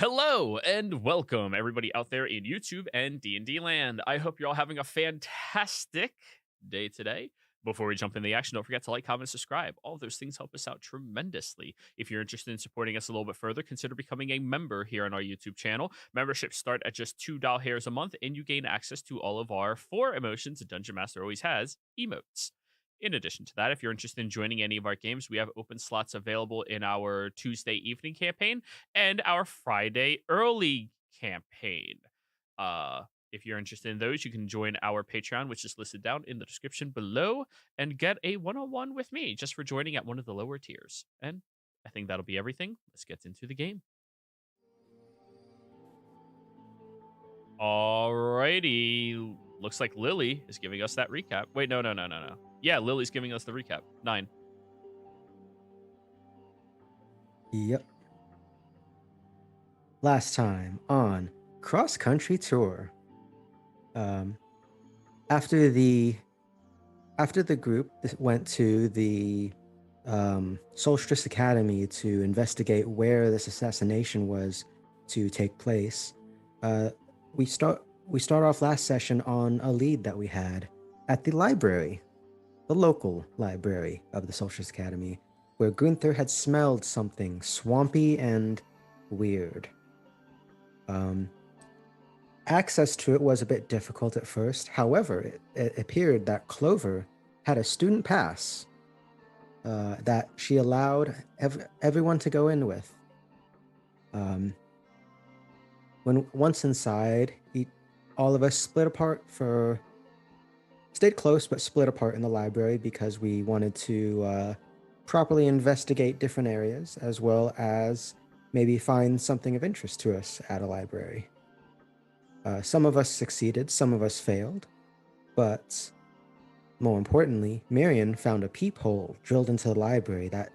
Hello and welcome everybody out there in YouTube and D&D land. I hope you're all having a fantastic day today. Before we jump into the action, don't forget to like, comment, subscribe. All those things help us out tremendously. If you're interested in supporting us a little bit further, consider becoming a member here on our YouTube channel. Memberships start at just $2 a month, and you gain access to all of our 4 emotions a Dungeon Master always has, emotes. In addition to that, if you're interested in joining any of our games, we have open slots available in our Tuesday evening campaign and our Friday early campaign. If you're interested in those, you can join our Patreon, which is listed down in the description below, and get a one-on-one with me just for joining at one of the lower tiers. And I think that'll be everything. Let's get into the game. Alrighty. Looks like Lily is giving us that recap. Wait, no. Yeah, Lily's giving us the recap. 9. Yep. Last time on Cross Country Tour. After the group went to the Solstice Academy to investigate where this assassination was to take place, we start off last session on a lead that we had at the library, the local library of the Solstice Academy, where Gunther had smelled something swampy and weird. Access to it was a bit difficult at first. However, it appeared that Clover had a student pass that she allowed everyone to go in with. Once inside, all of us stayed close but split apart in the library because we wanted to properly investigate different areas as well as maybe find something of interest to us at a library. Some of us succeeded, some of us failed, but more importantly, Miriam found a peephole drilled into the library that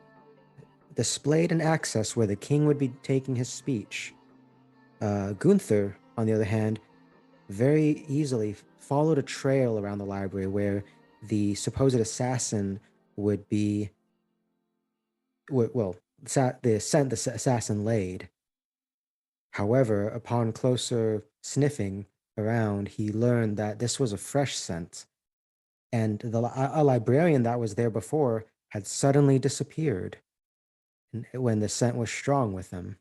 displayed an access where the king would be taking his speech. Gunther, on the other hand, very easily followed a trail around the library where the supposed assassin would be, the scent the assassin laid. However, upon closer sniffing around, he learned that this was a fresh scent, and a librarian that was there before had suddenly disappeared when the scent was strong with him.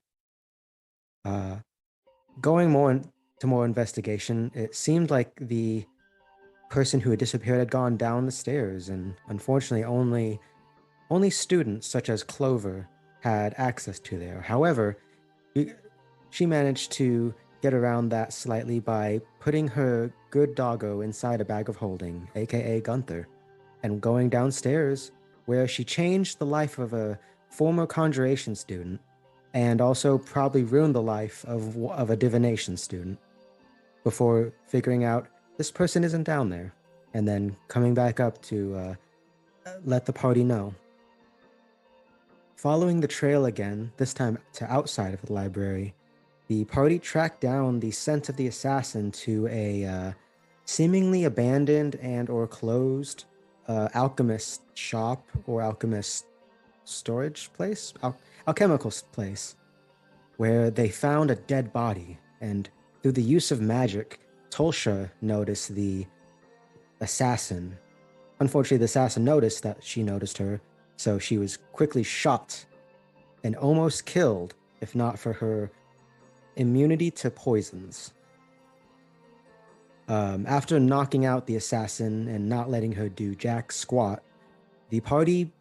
Going to more investigation, it seemed like the person who had disappeared had gone down the stairs, and unfortunately, only students such as Clover had access to there. However, she managed to get around that slightly by putting her good doggo inside a bag of holding, aka Gunther, and going downstairs, where she changed the life of a former conjuration student and also probably ruined the life of a divination student before figuring out this person isn't down there, and then coming back up to let the party know. Following the trail again, this time to outside of the library, the party tracked down the scent of the assassin to a seemingly abandoned and or closed alchemist shop or alchemist storage place, alchemical place, where they found a dead body, and through the use of magic, Tolsha noticed the assassin. Unfortunately, the assassin noticed that she noticed her, so she was quickly shot and almost killed, if not for her immunity to poisons. After knocking out the assassin and not letting her do jack squat, the party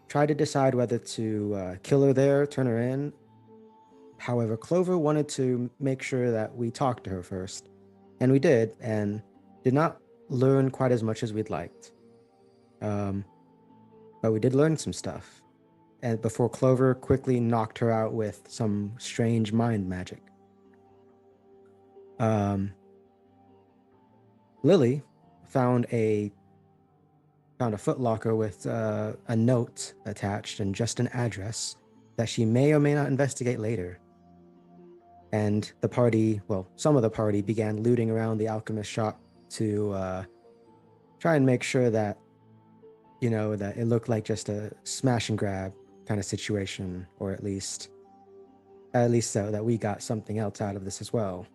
tried to decide whether to kill her there, turn her in. However, Clover wanted to make sure that we talked to her first, and we did, and did not learn quite as much as we'd liked. But we did learn some stuff, and before Clover quickly knocked her out with some strange mind magic. Lily found a footlocker with a note attached and just an address that she may or may not investigate later. And the party, some of the party began looting around the alchemist shop to try and make sure that, that it looked like just a smash and grab kind of situation, or at least At least so that we got something else out of this as well.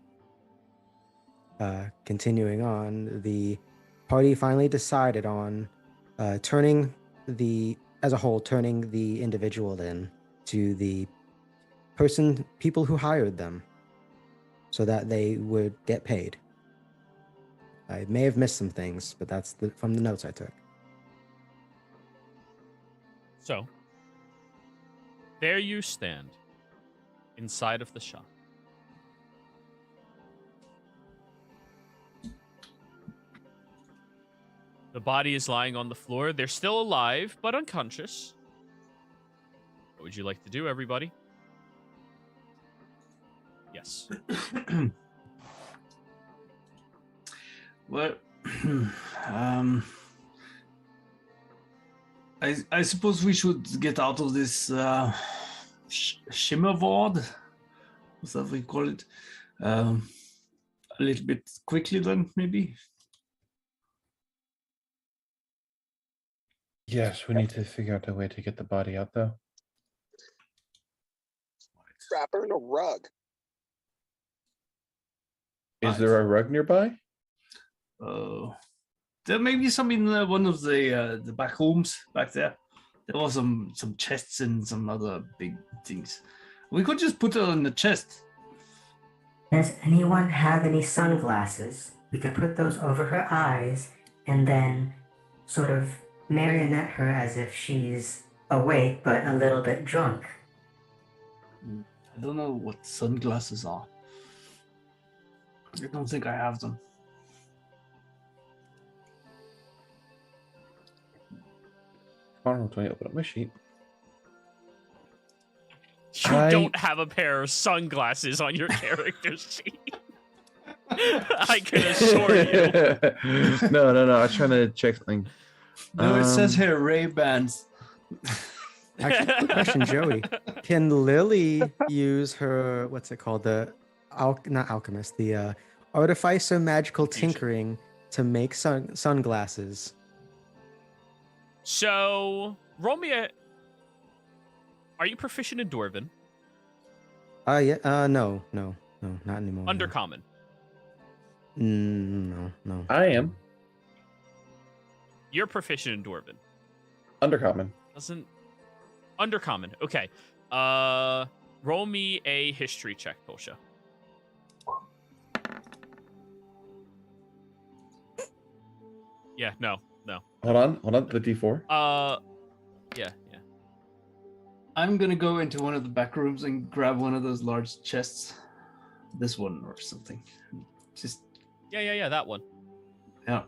Continuing on, the party finally decided on turning as a whole, turning the individual in to the people who hired them so that they would get paid. I may have missed some things, but that's from the notes I took. So, there you stand inside of the shop. The body is lying on the floor. They're still alive, but unconscious. What would you like to do, everybody? Yes. Well, I suppose we should get out of this shimmer ward, what's that we call it, a little bit quickly then, maybe. Yes, we need to figure out a way to get the body out, though. Wrap her in a rug. Is there a rug nearby? There may be some in one of the back rooms back there. There was some chests and some other big things. We could just put her in the chest. Does anyone have any sunglasses? We could put those over her eyes and then sort of marionette her as if she's awake but a little bit drunk. I don't know what sunglasses are. I don't think I have them. Come on, let me open up my sheet. You don't have a pair of sunglasses on your character sheet. I can assure you. No. I was trying to check something. No, it says here Ray-Bans. Actually, quick question, Joey. Can Lily use her, what's it called? Not alchemist, the artificer magical tinkering to make sunglasses? So, roll me a... Are you proficient in Dwarven? Yeah, no, not anymore. Undercommon. No. I am You're proficient in Dwarven. undercommon. Doesn't... Undercommon. Okay. Roll me a history check, Polsha. Yeah, no. Hold on. The D4. Yeah. I'm gonna go into one of the back rooms and grab one of those large chests. This one or something. Just Yeah, that one. yeah.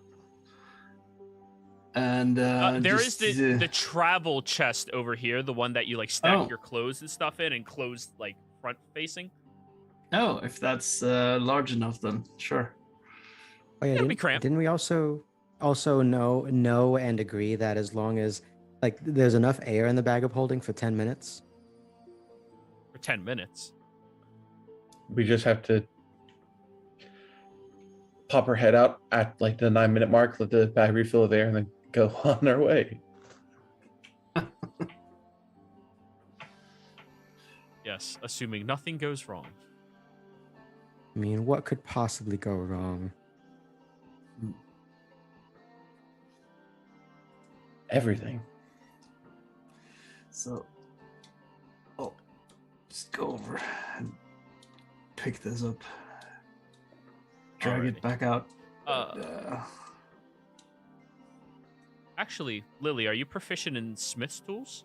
And there is just, the travel chest over here, the one that you like stack your clothes and stuff in and close like front facing. Oh, if that's large enough, then sure. Oh yeah, It'll be cramped. didn't we also know and agree that as long as like there's enough air in the bag of holding for 10 minutes? For 10 minutes. We just have to pop her head out at like the 9-minute mark, let the bag refill of air, and then go on our way. Yes, assuming nothing goes wrong. I mean, what could possibly go wrong? Everything. So I'll just go over and pick this up, drag Alrighty. it back out. Actually, Lily, are you proficient in smith's tools?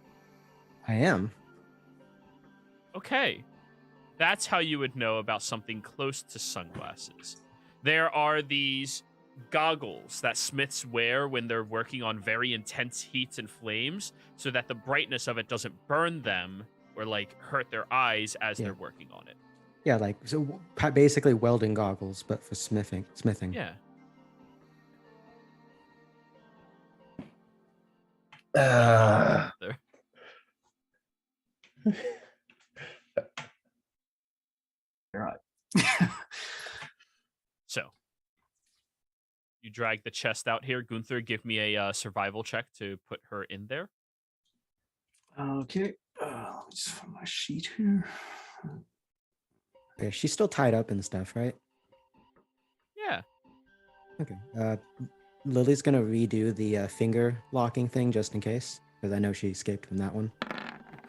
I am. Okay. That's how you would know about something close to sunglasses. There are these goggles that smiths wear when they're working on very intense heats and flames so that the brightness of it doesn't burn them or like hurt their eyes as they're working on it. Yeah, like so basically welding goggles, but for smithing. Yeah. There. You're right. So, you drag the chest out here. Gunther, give me a survival check to put her in there. Okay. Let me just find my sheet here. Okay, she's still tied up and stuff, right? Yeah. Okay. Lily's gonna redo the finger locking thing just in case, because I know she escaped from that one.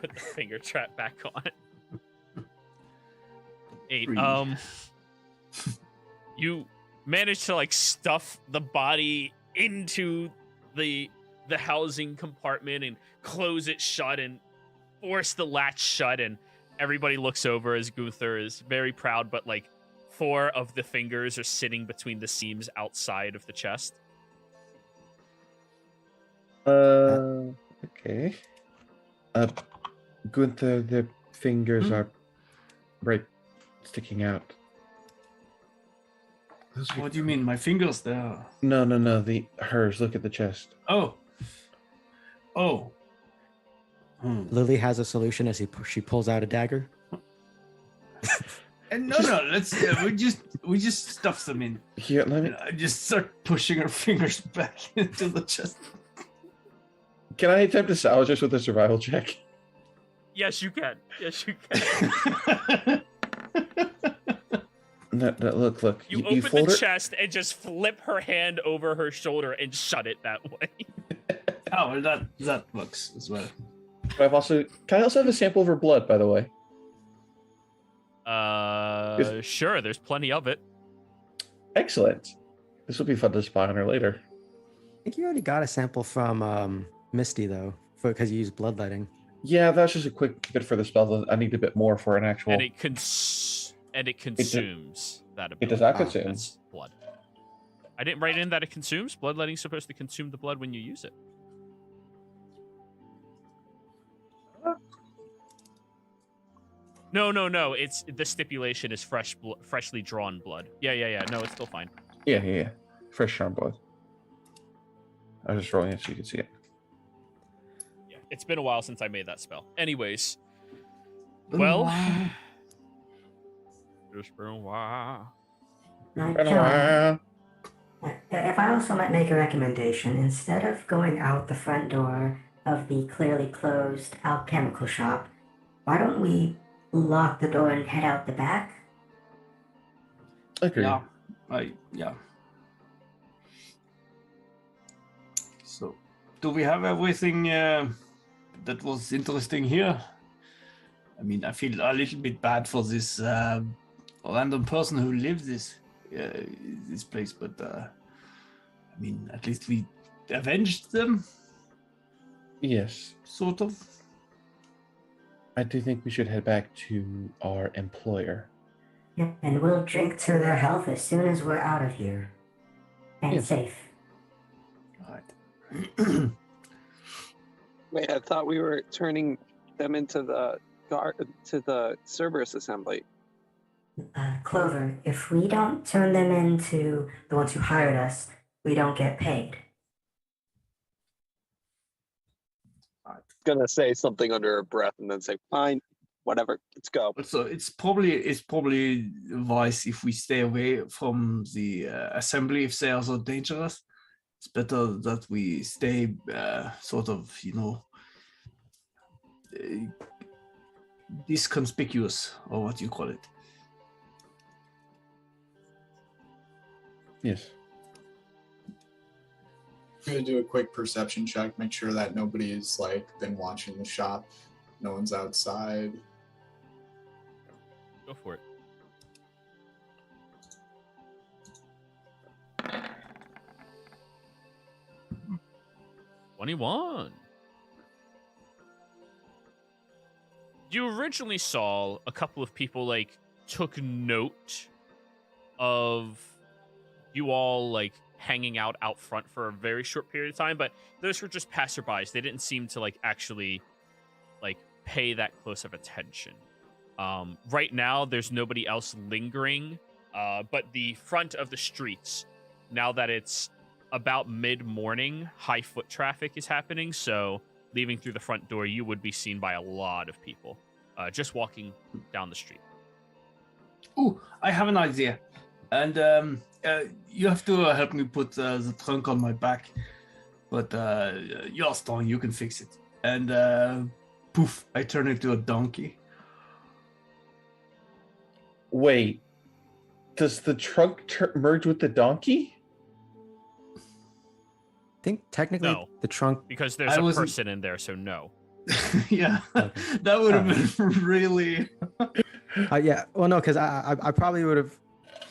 Put the finger trap back on. 8. Three. You manage to like stuff the body into the housing compartment and close it shut and force the latch shut, and everybody looks over as Gunther is very proud, but like 4 of the fingers are sitting between the seams outside of the chest. Okay. Gunther, the fingers are right sticking out. What do you mean? My fingers there? No. Hers. Look at the chest. Oh. Lily has a solution as she pulls out a dagger. And no. Let's. We just stuff them in. Here, let me. And I just start pushing her fingers back into the chest. Can I attempt to salvage this with a survival check? Yes, you can. Yes, you can. No, look. You you open fold the her. chest and just flip her hand over her shoulder and shut it that way. Oh, well, that works as well. Can I also have a sample of her blood, by the way? Sure. There's plenty of it. Excellent. This will be fun to spy on her later. I think you already got a sample from Misty though, because you used bloodletting. Yeah, that's just a quick bit for the spell. I need a bit more for an actual. And it consumes that ability. It does not consume. That's blood. I didn't write in that it consumes. Bloodletting's supposed to consume the blood when you use it. No. It's the stipulation is freshly drawn blood. Yeah. No, it's still fine. Yeah. Fresh charm blood. I was just rolling it so you can see it. Yeah, it's been a while since I made that spell. Anyways, well, just been a while. Now, John, if I also might make a recommendation, instead of going out the front door of the clearly closed alchemical shop, why don't we lock the door and head out the back? Agree. Yeah. So, do we have everything that was interesting here? I mean, I feel a little bit bad for this random person who lives this place, but I mean, at least we avenged them, Yes. sort of. I do think we should head back to our employer. Yeah, and we'll drink to their health as soon as we're out of here. And Yes. safe. All right. Wait, I thought we were turning them into the Cerberus assembly. Clover, if we don't turn them into the ones who hired us, we don't get paid. Gonna say something under her breath and then say, "Fine, whatever, let's go." So it's probably wise if we stay away from the assembly if they are so dangerous. It's better that we stay sort of, disconspicuous, or what you call it. Yes. I'm gonna do a quick perception check, make sure that nobody's been watching the shop. No one's outside. Go for it. $21. You originally saw a couple of people took note of you all hanging out front for a very short period of time, but those were just passerbys. They didn't seem to actually pay that close of attention. Right now there's nobody else lingering, but the front of the streets, now that it's about mid-morning, high foot traffic is happening, so leaving through the front door, you would be seen by a lot of people just walking down the street. Ooh, I have an idea. And you have to help me put the trunk on my back. But you're strong, you can fix it. And poof, I turn into a donkey. Wait, does the trunk merge with the donkey? I think technically No. the trunk. Because there's I a wasn't- person in there, so no. Yeah, Okay. that would have Alright. been really. Yeah. Well, no, because I probably would have.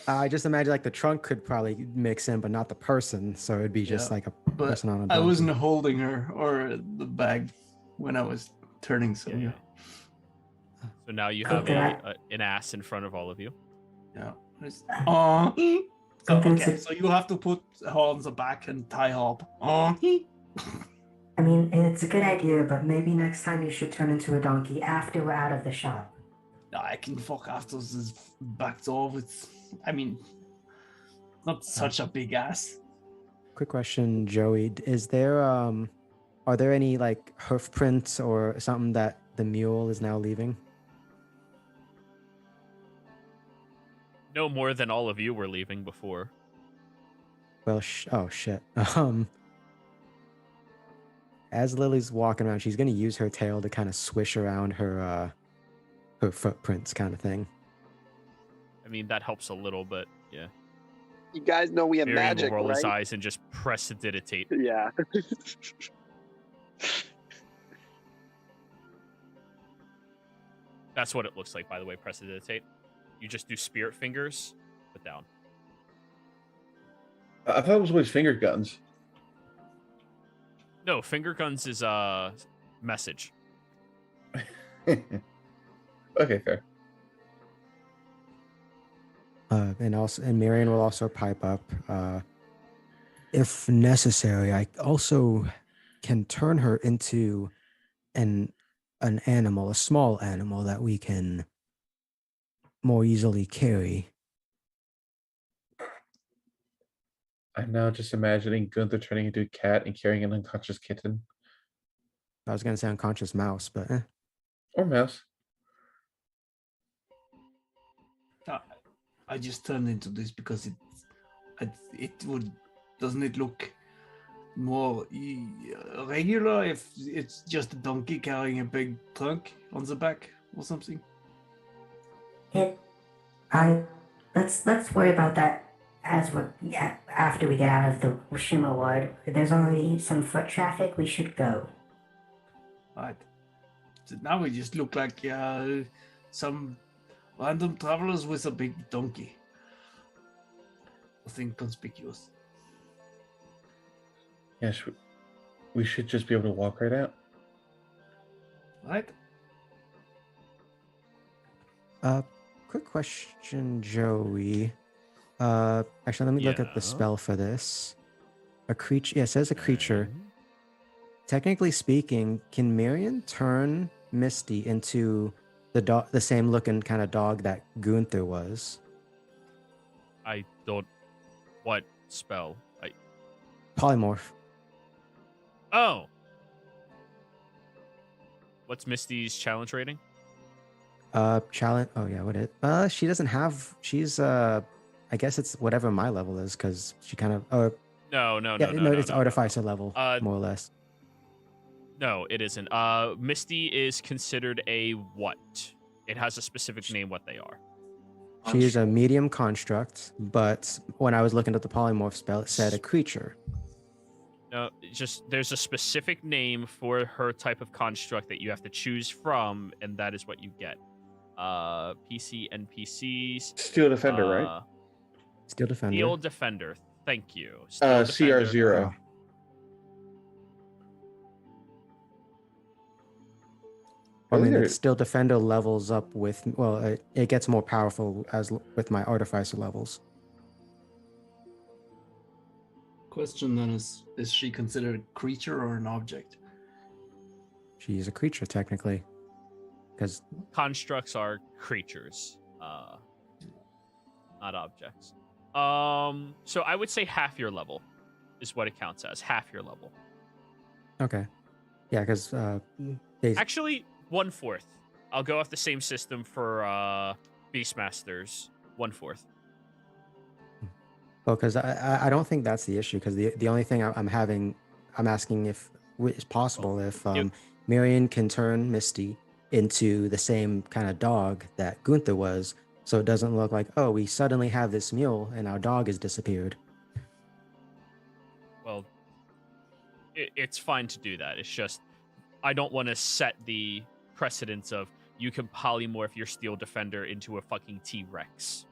I just imagine like the trunk could probably mix in, but not the person. So it'd be just Yeah, like a But person on a I donkey. wasn't holding her or the bag when I was turning, so Yeah, yeah. yeah. So now you have Okay. an ass in front of all of you. Yeah. Oh. So, Okay, okay, so- so you have to put her on the back and tie her up. Oh. I mean, it's a good idea, but maybe next time you should turn into a donkey after we're out of the shop. I can fuck after this backed off. I mean, not such a big ass. Quick question, Joey. Is there are there any like hoof prints or something that the mule is now leaving? No more than all of you were leaving before. Well, oh shit. As Lily's walking around, she's gonna use her tail to kind of swish around her footprints, kind of thing. I mean, that helps a little, but yeah. You guys know we have Marion magic, will roll his right? eyes and just prestidigitate. Yeah. That's what it looks like, by the way, prestidigitate. You just do spirit fingers, put down. I thought it was always finger guns. No, finger guns is message. Okay, fair. And Marion will also pipe up. If necessary, I also can turn her into an animal, a small animal that we can more easily carry. I'm now just imagining Gunther turning into a cat and carrying an unconscious kitten I was gonna say unconscious mouse, but or mouse. I just turned into this because it would, doesn't it look more regular if it's just a donkey carrying a big trunk on the back or something? Let's worry about that after we get out of the Shima ward. There's already some foot traffic. We should go. Right. So now we just look like some random travelers with a big donkey. Nothing conspicuous. Yes, we should just be able to walk right out. Right? quick question, Joey. Actually, let me look at the Yeah. spell for this. A creature. Yeah, it says a creature. Technically speaking, can Miriam turn Misty into the same looking kind of dog that Gunther was? I don't. What spell? Polymorph. Oh. What's Misty's challenge rating? Challenge. Oh yeah, what it? She doesn't have. She's I guess it's whatever my level is because she kind of. No, It's artificer level, more or less. No, it isn't. Misty is considered a what? It has a specific name what they are. She is a medium construct, but when I was looking at the polymorph spell, it said a creature. No, just there's a specific name for her type of construct that you have to choose from, and that is what you get. PC NPCs. Steel Defender, right? Steel Defender. Steel Defender. Thank you. Steel Defender. CR0. I mean, Really? it's Steel Defender levels up with. Well, it gets more powerful with my artificer levels. Question then is she considered a creature or an object? She's a creature technically, because Constructs are creatures, not objects. So I would say half your level is what it counts as. Half your level. okay, yeah, because Actually, 1/4. I'll go off the same system for Beastmasters. 1/4. well, because I don't think that's the issue. Because the only thing I'm asking if it's possible if Miriam can turn Misty into the same kind of dog that Gunther was, so it doesn't look like, oh, we suddenly have this mule and our dog has disappeared. Well, it's fine to do that. It's just I don't want to set the precedence of you can polymorph your steel defender into a fucking T-Rex.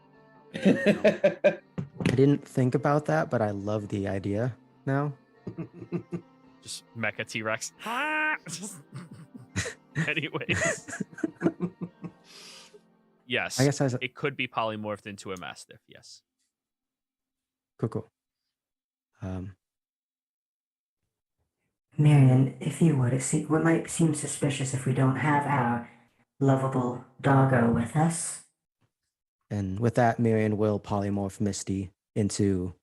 I didn't think about that, but I love the idea now. Just mecha T-Rex. Anyways. Yes. I guess it could be polymorphed into a Mastiff, yes. Cool. Marion, if you would, it might seem suspicious if we don't have our lovable doggo with us. And with that, Miriam will polymorph Misty into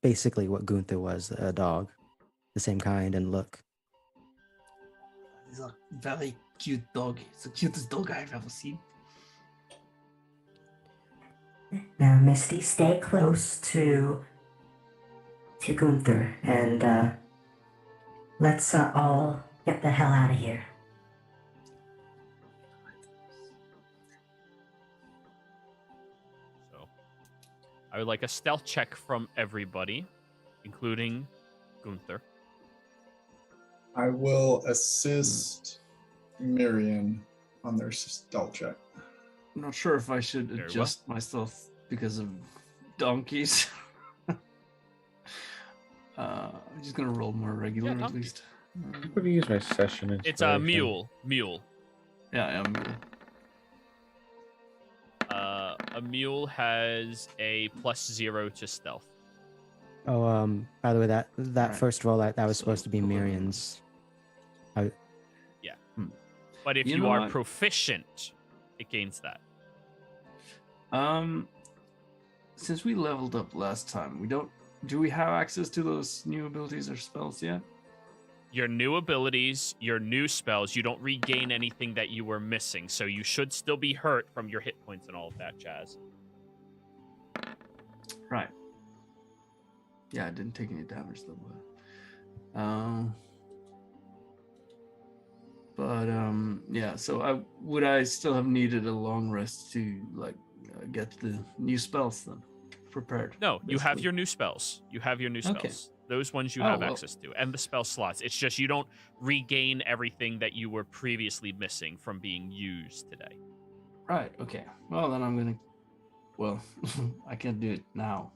basically what Gunther was, a dog, the same kind and look. He's a very cute dog. It's the cutest dog I've ever seen. Now, Misty, stay close to Gunther, and let's all get the hell out of here. So, I would like a stealth check from everybody, including Gunther. I will assist Miriam on their stealth check. I'm not sure if I should Very adjust myself because of donkeys. I'm just gonna roll more regular at donkey. least. I'm going to use my session. It's a inspiration. mule. Yeah, I'm. A mule has a +0 to stealth. Oh, by the way, that Right. first roll that was So, supposed to be 11. Miriam's. But if You you, know are what? proficient, it gains that. Since we leveled up last time, do we have access to those new abilities or spells yet? Your new abilities, your new spells, you don't regain anything that you were missing, so you should still be hurt from your hit points and all of that jazz. Right. Yeah, I didn't take any damage though. Yeah. So I still have needed a long rest to get the new spells then prepared? No, you have basically. your new spells. You have your new spells. Okay. Those ones you Oh, have well. access to, and the spell slots. It's just you don't regain everything that you were previously missing from being used today. Right. Okay. Well, then I'm gonna. Well, I can't do it now.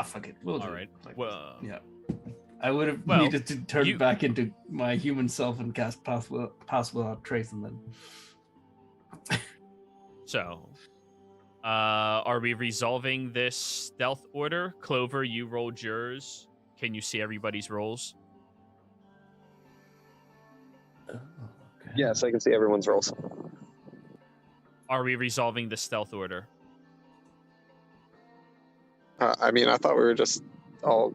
Fuck it. We'll All do right. it like Well, yeah. I would have Well, needed to turn you- back into my human self and cast pass without trace, and then. So, are we resolving this stealth order? Clover, you rolled yours. Can you see everybody's rolls? Oh, okay. Yes, I can see everyone's rolls. Are we resolving the stealth order? I mean, I thought we were just all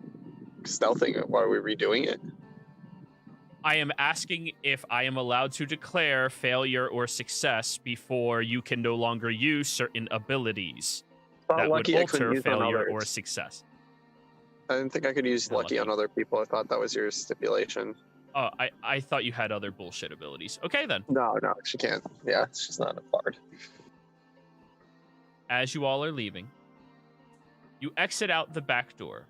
stealthing it. Why are we redoing it? I am asking if I am allowed to declare failure or success before you can no longer use certain abilities Thought that would lucky I couldn't alter use on failure or others. success. I didn't think I could use Not lucky on lucky. other people. I thought that was your stipulation. Oh, I thought you had other bullshit abilities. Okay, then. No, she can't. Yeah, she's not a bard. As you all are leaving, you exit out the back door.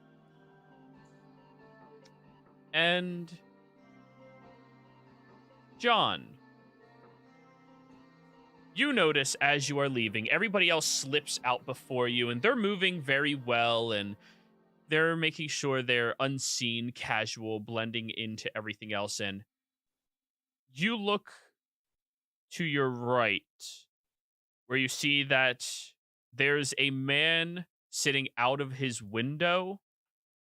And John, you notice as you are leaving, everybody else slips out before you, and they're moving very well, and they're making sure they're unseen, casual, blending into everything else. And you look to your right, where you see that there's a man sitting out of his window,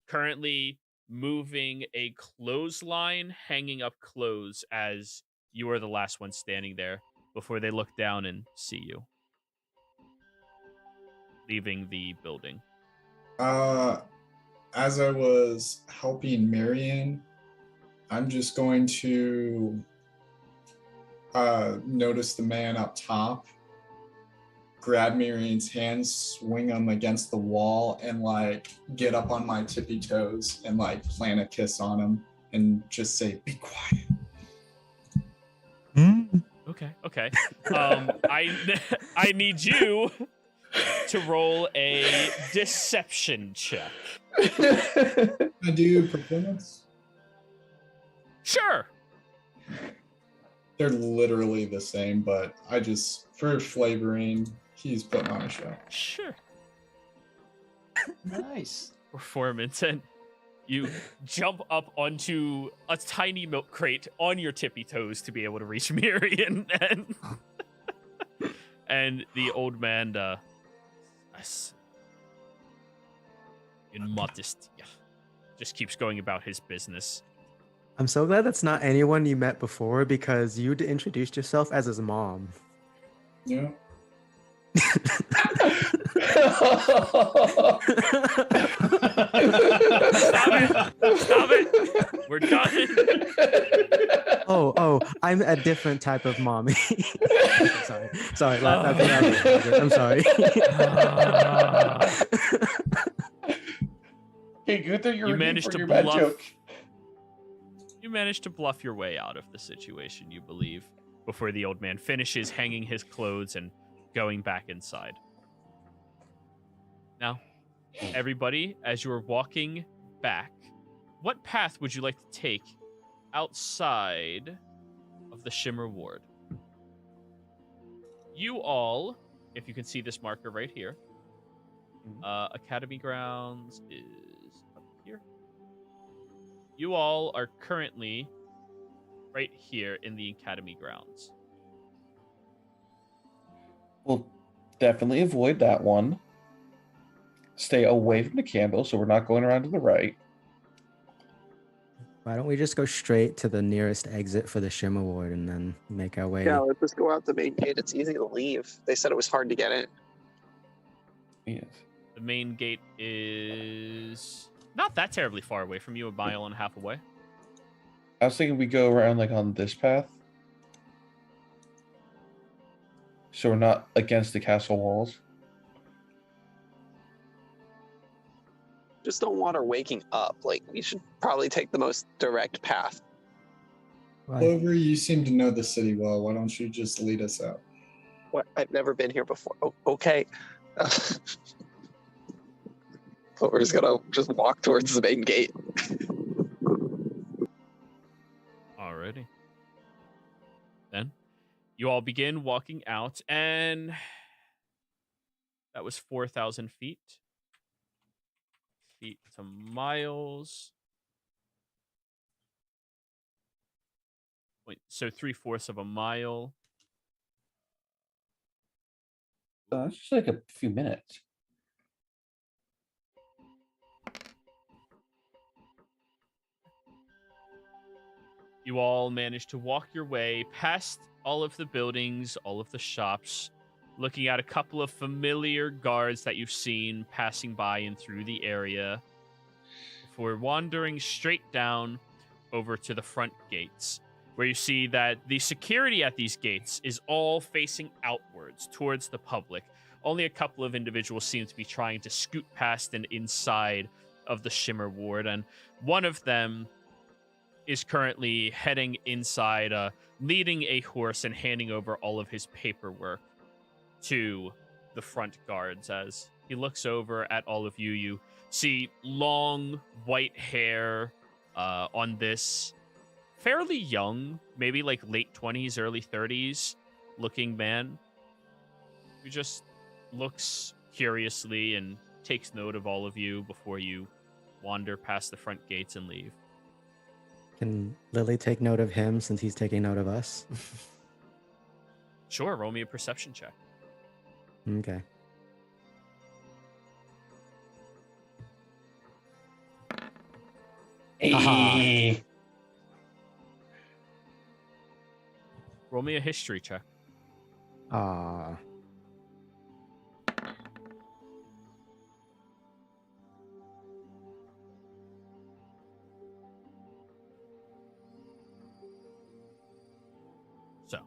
currently moving a clothesline, hanging up clothes as you are the last one standing there before they look down and see you leaving the building. As I was helping Marion, I'm just going to notice the man up top, grab Marion's hands, swing them against the wall, and get up on my tippy toes and plant a kiss on him and just say, "Be quiet." Okay. I need you to roll a deception check. I do performance. Sure. They're literally the same, but I just, for flavoring, he's putting on a show. Sure. Nice. Performance, and you jump up onto a tiny milk crate on your tippy toes to be able to reach Miriam, and the old man, in modesty, just keeps going about his business. I'm so glad that's not anyone you met before, because you introduced yourself as his mom. Yeah. Stop it! We're done. Oh, I'm a different type of mommy. sorry. I'm sorry. Hey, good that You managed to your bad bluff. joke. You managed to bluff your way out of the situation, you believe, before the old man finishes hanging his clothes and going back inside. Now, everybody, as you're walking back, what path would you like to take outside of the Shimmer Ward? You all, if you can see this marker right here, Academy Grounds is up here. You all are currently right here in the Academy Grounds. We'll definitely avoid that one. Stay away from the candle, so we're not going around to the right. Why don't we just go straight to the nearest exit for the Shimmer Ward and then make our way? Yeah, let's just go out the main gate. It's easy to leave. They said it was hard to get in. Yes. The main gate is not that terribly far away from you, a mile and a half away. I was thinking we go around like on this path. So we're not against the castle walls. Just don't want her waking up. Like, we should probably take the most direct path. Right. Clover, you seem to know the city well. Why don't you just lead us out? What? I've never been here before. Oh, okay. Clover's gonna just walk towards the main gate. Alrighty. Then you all begin walking out, and that was 4,000 feet. Feet to miles. Wait, so 3/4 of a mile. It's just like a few minutes. You all managed to walk your way past all of the buildings, all of the shops, looking at a couple of familiar guards that you've seen passing by and through the area, before wandering straight down over to the front gates, where you see that the security at these gates is all facing outwards towards the public. Only a couple of individuals seem to be trying to scoot past and inside of the Shimmer Ward, and one of them is currently heading inside, leading a horse and handing over all of his paperwork to the front guards. As he looks over at all of you, you see long white hair on this fairly young, maybe like late 20s, early 30s looking man, who just looks curiously and takes note of all of you before you wander past the front gates and leave. Can Lily take note of him since he's taking note of us? Sure, roll me a perception check. Okay. Hey. Roll me a history check. Ah. So,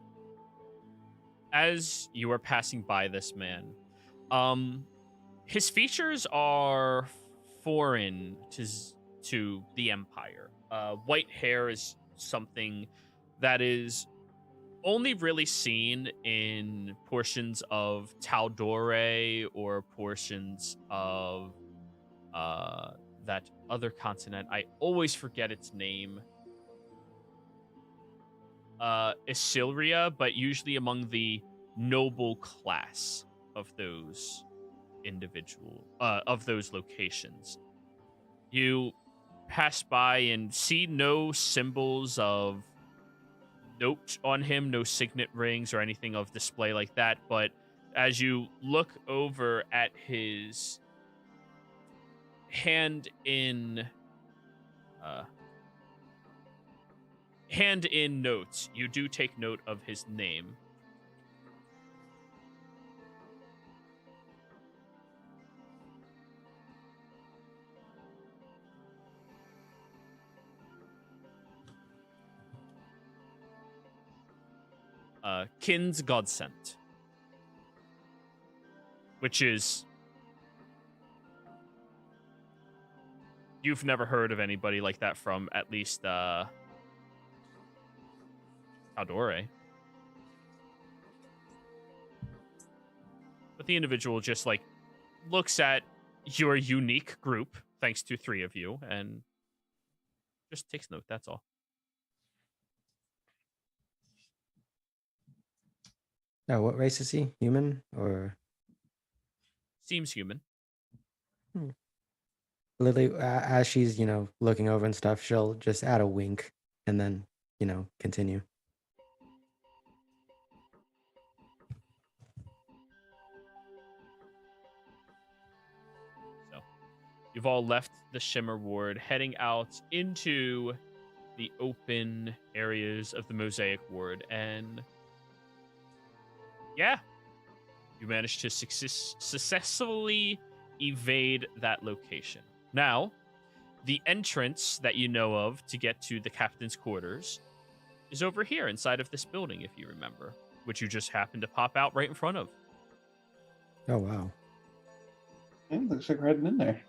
as you are passing by this man, his features are foreign to the Empire. White hair is something that is only really seen in portions of Tal'Dorei or portions of that other continent. I always forget its name. Exandria, but usually among the noble class of those of those locations. You pass by and see no symbols of note on him, no signet rings or anything of display like that, but as you look over at his hand in notes, you do take note of his name. Kin's Godsent, which is, you've never heard of anybody like that from at least Tal'Dorei. But the individual just like looks at your unique group, thanks to 3 of you, and just takes note, that's all. Oh, what race is he? Human or? Seems human. Lily, as she's, looking over and stuff, she'll just add a wink and then, continue. So, you've all left the Shimmer Ward, heading out into the open areas of the Mosaic Ward, and yeah, you managed to successfully evade that location. Now, the entrance that you know of to get to the captain's quarters is over here inside of this building, if you remember, which you just happened to pop out right in front of. Oh, wow. Yeah, looks like we're heading in there.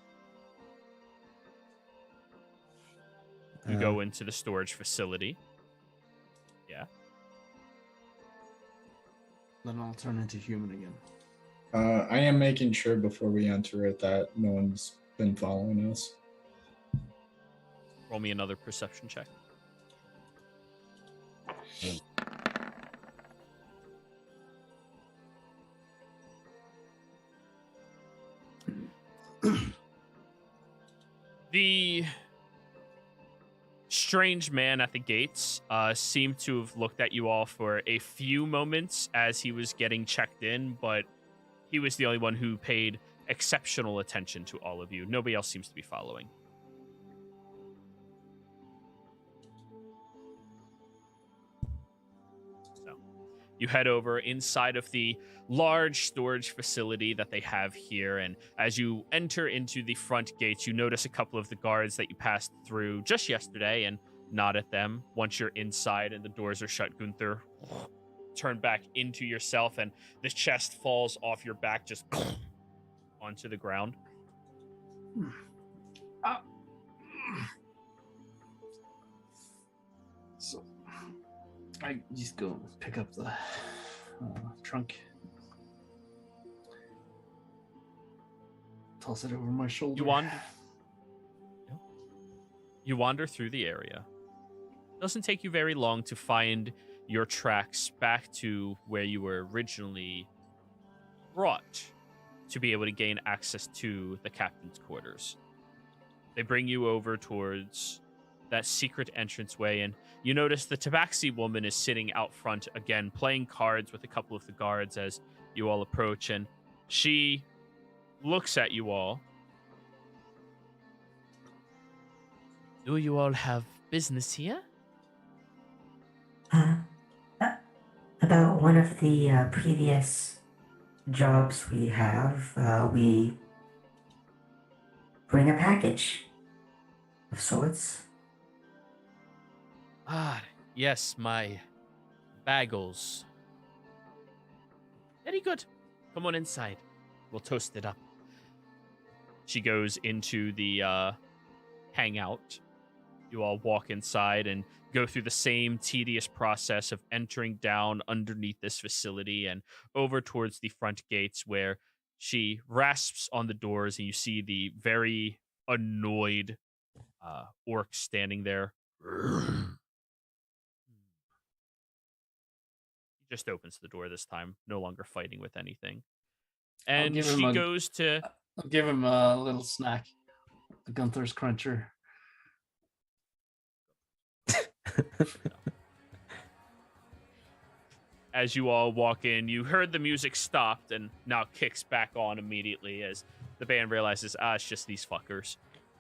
You go into the storage facility. Yeah. Then I'll turn into human again. I am making sure before we enter it that no one's been following us. Roll me another perception check. The strange man at the gates seemed to have looked at you all for a few moments as he was getting checked in, but he was the only one who paid exceptional attention to all of you. Nobody else seems to be following. So, you head over inside of the large storage facility that they have here, and as you enter into the front gates, you notice a couple of the guards that you passed through just yesterday and nod at them. Once you're inside and the doors are shut, Gunther, turn back into yourself, and the chest falls off your back just onto the ground. So I just go pick up the trunk, toss it over my shoulder. You wander through the area. Doesn't take you very long to find your tracks back to where you were originally brought to be able to gain access to the captain's quarters. They bring you over towards that secret entranceway, and you notice the Tabaxi woman is sitting out front again, playing cards with a couple of the guards as you all approach, and she looks at you all. Do you all have business here? About one of the previous jobs we have, we bring a package of sorts. Ah, yes, my bagels. Very good. Come on inside. We'll toast it up. She goes into the hangout. You all walk inside and go through the same tedious process of entering down underneath this facility and over towards the front gates, where she rasps on the doors and you see the very annoyed orc standing there. He just opens the door this time, no longer fighting with anything. And give him she a- goes to... I'll give him a little snack. The Gunther's Cruncher. As you all walk in, you heard the music stopped and now kicks back on immediately as the band realizes, it's just these fuckers.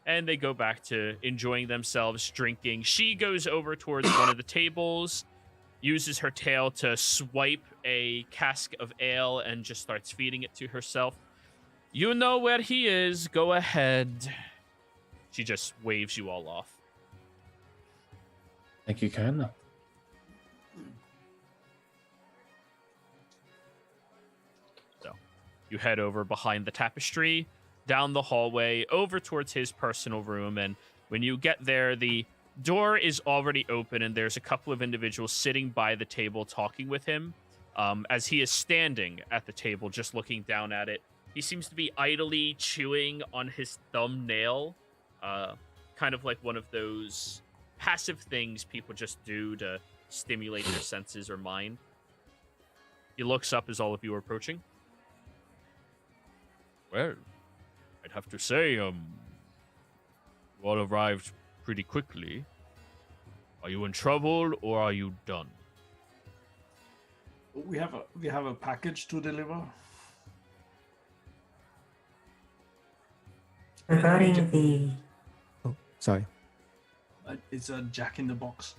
And they go back to enjoying themselves, drinking. She goes over towards one of the tables, uses her tail to swipe a cask of ale and just starts feeding it to herself. You know where he is. Go ahead. She just waves you all off. Thank you kindly. You head over behind the tapestry, down the hallway, over towards his personal room, and when you get there, the door is already open, and there's a couple of individuals sitting by the table talking with him. As he is standing at the table, just looking down at it, he seems to be idly chewing on his thumbnail, kind of like one of those passive things people just do to stimulate their senses or mind. He looks up as all of you are approaching. Well, I'd have to say, you all arrived pretty quickly. Are you in trouble or are you done? We have a package to deliver. Regarding the... Oh, sorry. It's a Jack in the Box.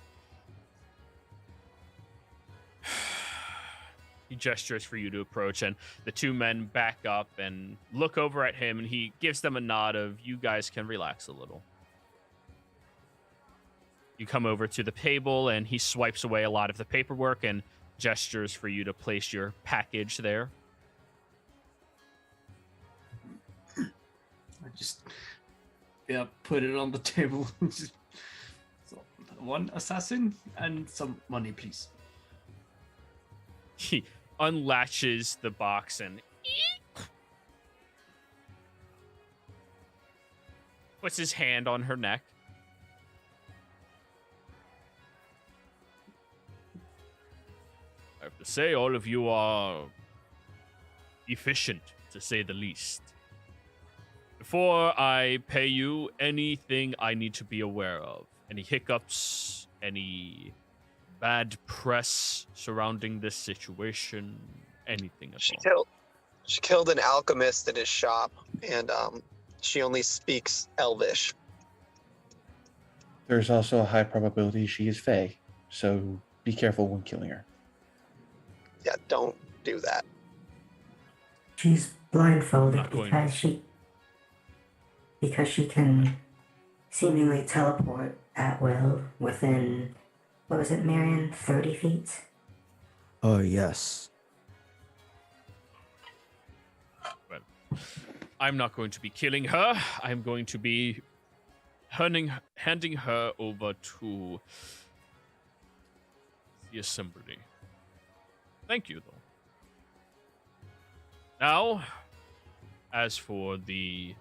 He gestures for you to approach, and the two men back up and look over at him, and he gives them a nod of, you guys can relax a little. You come over to the table, and he swipes away a lot of the paperwork and gestures for you to place your package there. I just put it on the table. So, one assassin and some money, please. He unlatches the box and puts his hand on her neck. I have to say, all of you are efficient, to say the least. Before I pay you, anything I need to be aware of? Any hiccups? Any bad press surrounding this situation? Anything at all? She killed an alchemist in his shop, and she only speaks Elvish. There's also a high probability she is Fae, so be careful when killing her. Yeah, don't do that. She's blindfolded Not going because she can seemingly teleport at will within, what was it, Marion, 30 feet? Oh, yes. Well, I'm not going to be killing her. I'm going to be handing her over to the assembly. Thank you, though. Now, as for the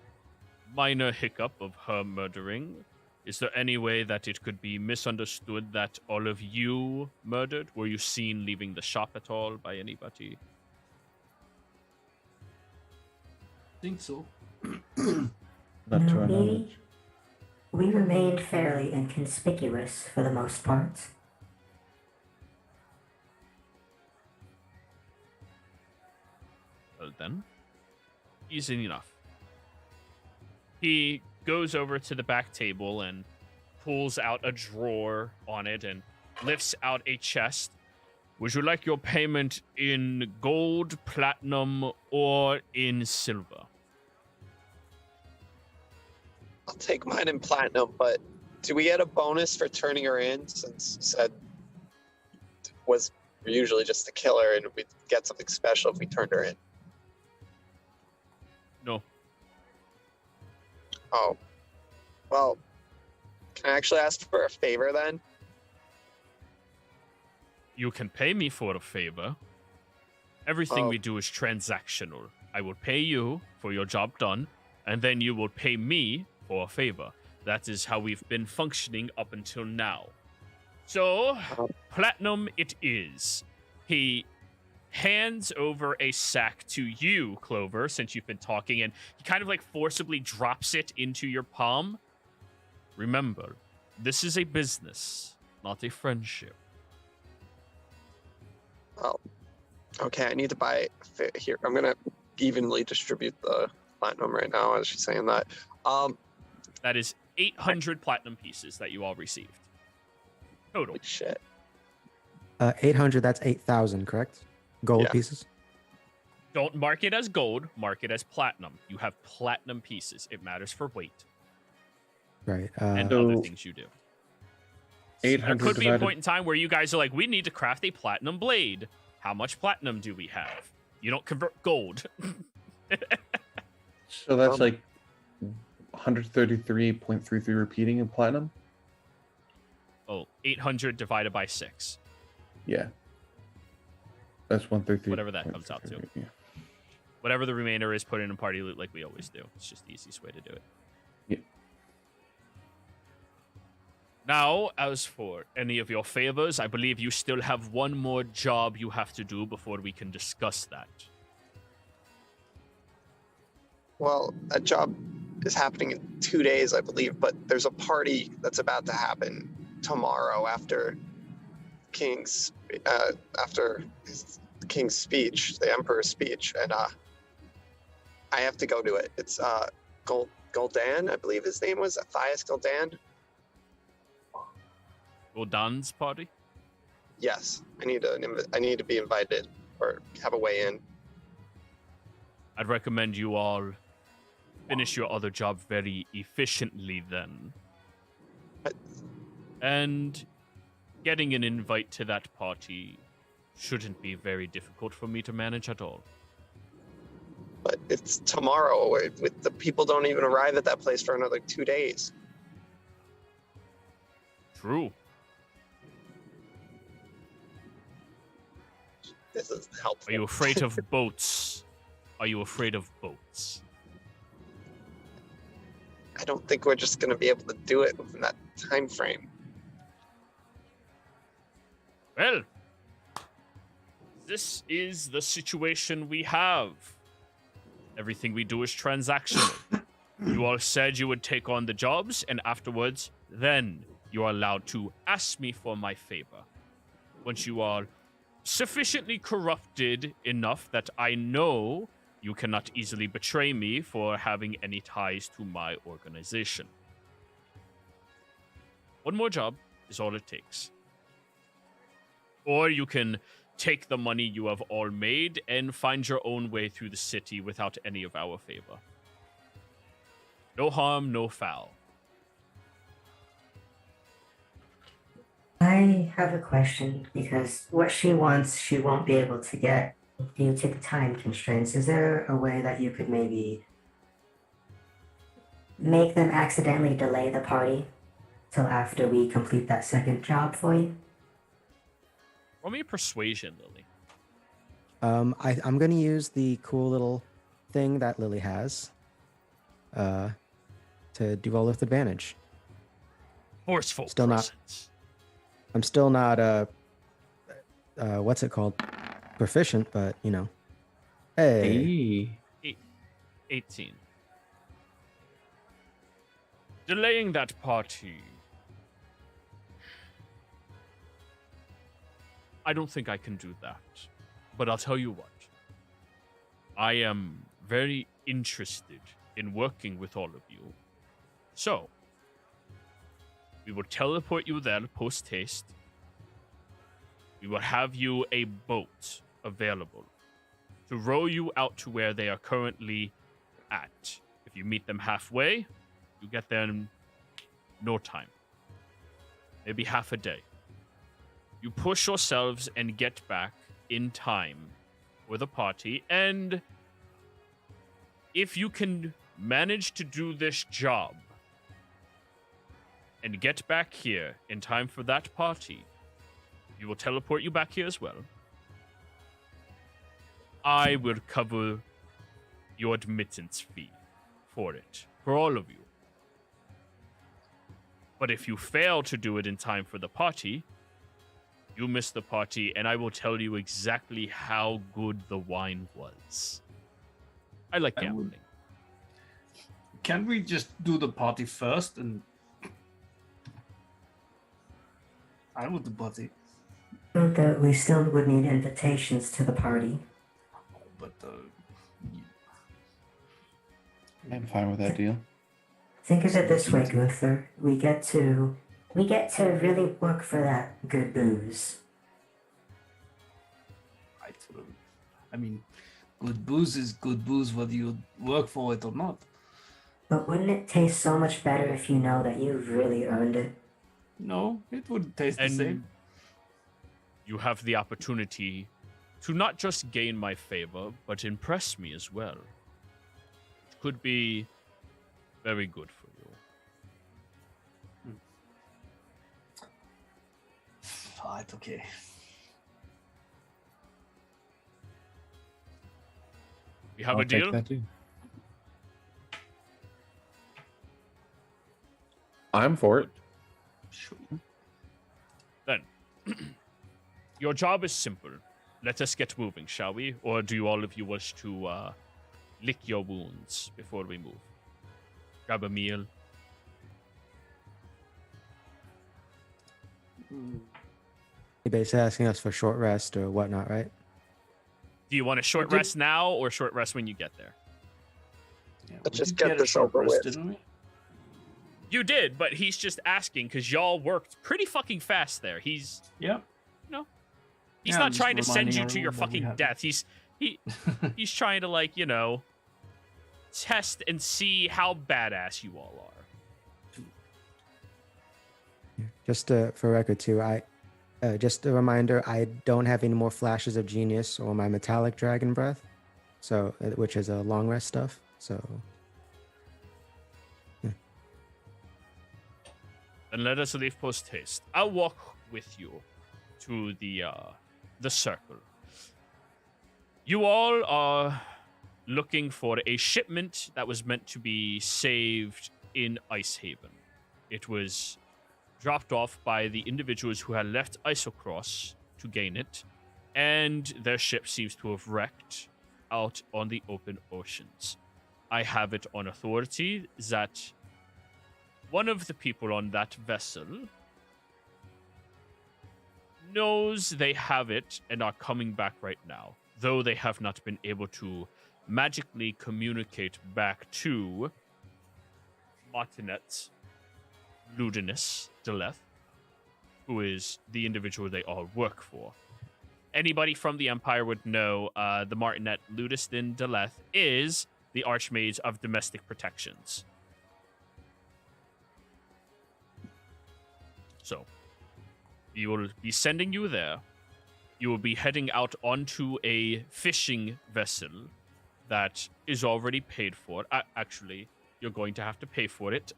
minor hiccup of her murdering, is there any way that it could be misunderstood that all of you murdered? Were you seen leaving the shop at all by anybody? I think so. Not to our knowledge. We remained fairly inconspicuous for the most part. Well then, easy enough. He goes over to the back table and pulls out a drawer on it and lifts out a chest. Would you like your payment in gold, platinum, or in silver? I'll take mine in platinum, but do we get a bonus for turning her in, since you said it was usually just a killer and we'd get something special if we turned her in? No. Oh. Well, Can I actually ask for a favor then? You can pay me for a favor. Everything Oh. we do is transactional. I will pay you for your job done, and then you will pay me for a favor. That is how we've been functioning up until now. So, platinum it is. He hands over a sack to you, Clover, since you've been talking, and he kind of like forcibly drops it into your palm. Remember, this is a business, not a friendship. Oh, okay. I need to buy here. I'm gonna evenly distribute the platinum right now as she's saying that. That is 800 platinum pieces that you all received. Total. Holy shit. 800, that's 8,000, correct? Gold Yeah. pieces? Don't mark it as gold, mark it as platinum. You have platinum pieces. It matters for weight Right. and So- other things you do. 800 There could be a divided- point in time where you guys are like, we need to craft a platinum blade. How much platinum do we have? You don't convert gold. So that's like 133.33 repeating in platinum? Oh, 800 divided by 6. Yeah. That's 133. Whatever that comes out to. Yeah. Whatever the remainder is, put it in party loot like we always do. It's just the easiest way to do it. Yeah. Now, as for any of your favors, I believe you still have one more job you have to do before we can discuss that. Well, a job is happening in 2 days, I believe, but there's a party that's about to happen tomorrow after King's the King's speech, the Emperor's speech, and I have to go to it. It's Gul'dan, I believe his name was Matthias Gul'dan. Gul'dan's party? Yes, I need to be invited or have a way in. I'd recommend you all finish your other job very efficiently then. But- And getting an invite to that party shouldn't be very difficult for me to manage at all. But it's tomorrow. With the people don't even arrive at that place for another 2 days. True. This is helpful. Are you afraid of boats? Are you afraid of boats? I don't think we're just going to be able to do it within that time frame. Well, this is the situation we have. Everything we do is transactional. You all said you would take on the jobs, and afterwards, then you are allowed to ask me for my favor. Once you are sufficiently corrupted enough that I know you cannot easily betray me for having any ties to my organization. One more job is all it takes. Or you can take the money you have all made and find your own way through the city without any of our favor. No harm, no foul. I have a question because what she wants, she won't be able to get due to the time constraints. Is there a way that you could maybe make them accidentally delay the party till after we complete that second job for you? Roll me a persuasion, Lily. I'm going to use the cool little thing that Lily has to do all with advantage. Forceful Still not- presence. I'm still not what's it called? Proficient, but you know. Hey. 18. Delaying that party. I don't think I can do that. But I'll tell you what. I am very interested in working with all of you. So, we will teleport you there post haste. We will have you a boat available to row you out to where they are currently at. If you meet them halfway, you get there in no time. Maybe half a day. You push yourselves and get back in time for the party, and if you can manage to do this job and get back here in time for that party, we will teleport you back here as well. I will cover your admittance fee for it, for all of you. But if you fail to do it in time for the party, you miss the party, and I will tell you exactly how good the wine was. I like gambling. Can we just do the party first? And I want the party. But we still would need invitations to the party. But I'm fine with that deal. Think of it this way, Gunther. We get to really work for that good booze. I mean, good booze is good booze whether you work for it or not. But wouldn't it taste so much better if you know that you really earned it? No, it wouldn't taste the And same. you have the opportunity to not just gain my favor, but impress me as well. It could be very good for you. Right, okay. We have I'll a take deal? that too. I'm for it. Sure. Then, your job is simple. Let us get moving, shall we? Or do all of you wish to lick your wounds before we move? Grab a meal. You're basically asking us for short rest or whatnot, right? Do you want a short rest now or short rest when you get there? Yeah, Let's we just did get a this short over rest, with. didn't we? You did, but he's just asking because y'all worked pretty fucking fast there. He's Yeah. He's Yeah, not I'm just trying to send reminding you to your everyone that we fucking have death. He's trying to, like, you know, test and see how badass you all are. Just for record too, just a reminder, I don't have any more flashes of genius or my metallic dragon breath, so which is a long rest stuff. So Then let us leave post haste. I'll walk with you to the circle. You all are looking for a shipment that was meant to be saved in Ice Haven. It was dropped off by the individuals who had left Isocross to gain it, and their ship seems to have wrecked out on the open oceans. I have it on authority that one of the people on that vessel knows they have it and are coming back right now, though they have not been able to magically communicate back to Martinet Ludinus Deleth, who is the individual they all work for. Anybody from the Empire would know the Martinet Ludiston Deleth is the Archmage of Domestic Protections. So, we will be sending you there. You will be heading out onto a fishing vessel that is already paid for. Actually, you're going to have to pay for it.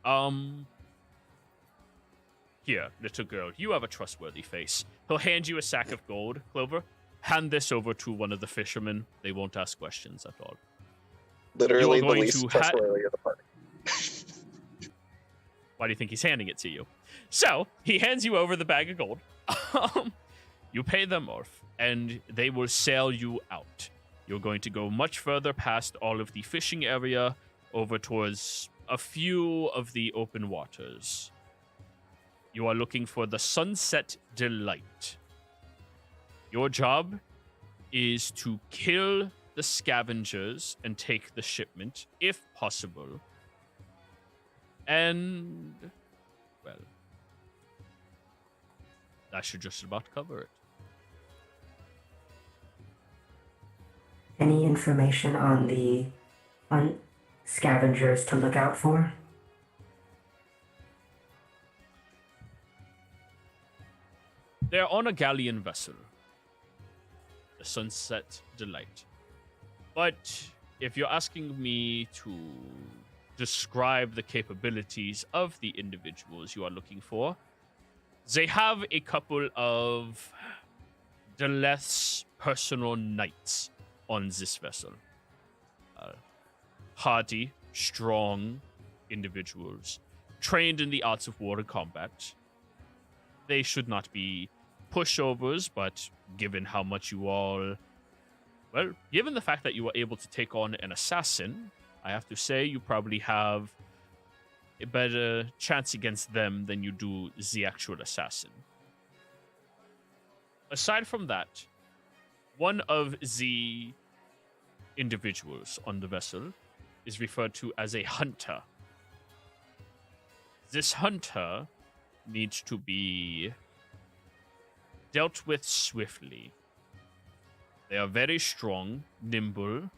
Here, little girl, you have a trustworthy face. He'll hand you a sack of gold. Clover, hand this over to one of the fishermen. They won't ask questions at all. Literally You the are going least to trustworthy of the party. Why do you think he's handing it to you? So, he hands you over the bag of gold. You pay them off, and they will sail you out. You're going to go much further past all of the fishing area, over towards a few of the open waters. You are looking for the Sunset Delight. Your job is to kill the scavengers and take the shipment, if possible. And, well, that should just about cover it. Any information on scavengers to look out for? They're on a galleon vessel, the Sunset Delight. But if you're asking me to describe the capabilities of the individuals you are looking for, they have a couple of the less personal knights on this vessel. Hardy, strong individuals, trained in the arts of war and combat. They should not be pushovers, but given how much you all... Well, given the fact that you were able to take on an assassin, I have to say you probably have a better chance against them than you do the actual assassin. Aside from that, one of the individuals on the vessel is referred to as a hunter. This hunter needs to be dealt with swiftly. They are very strong, nimble.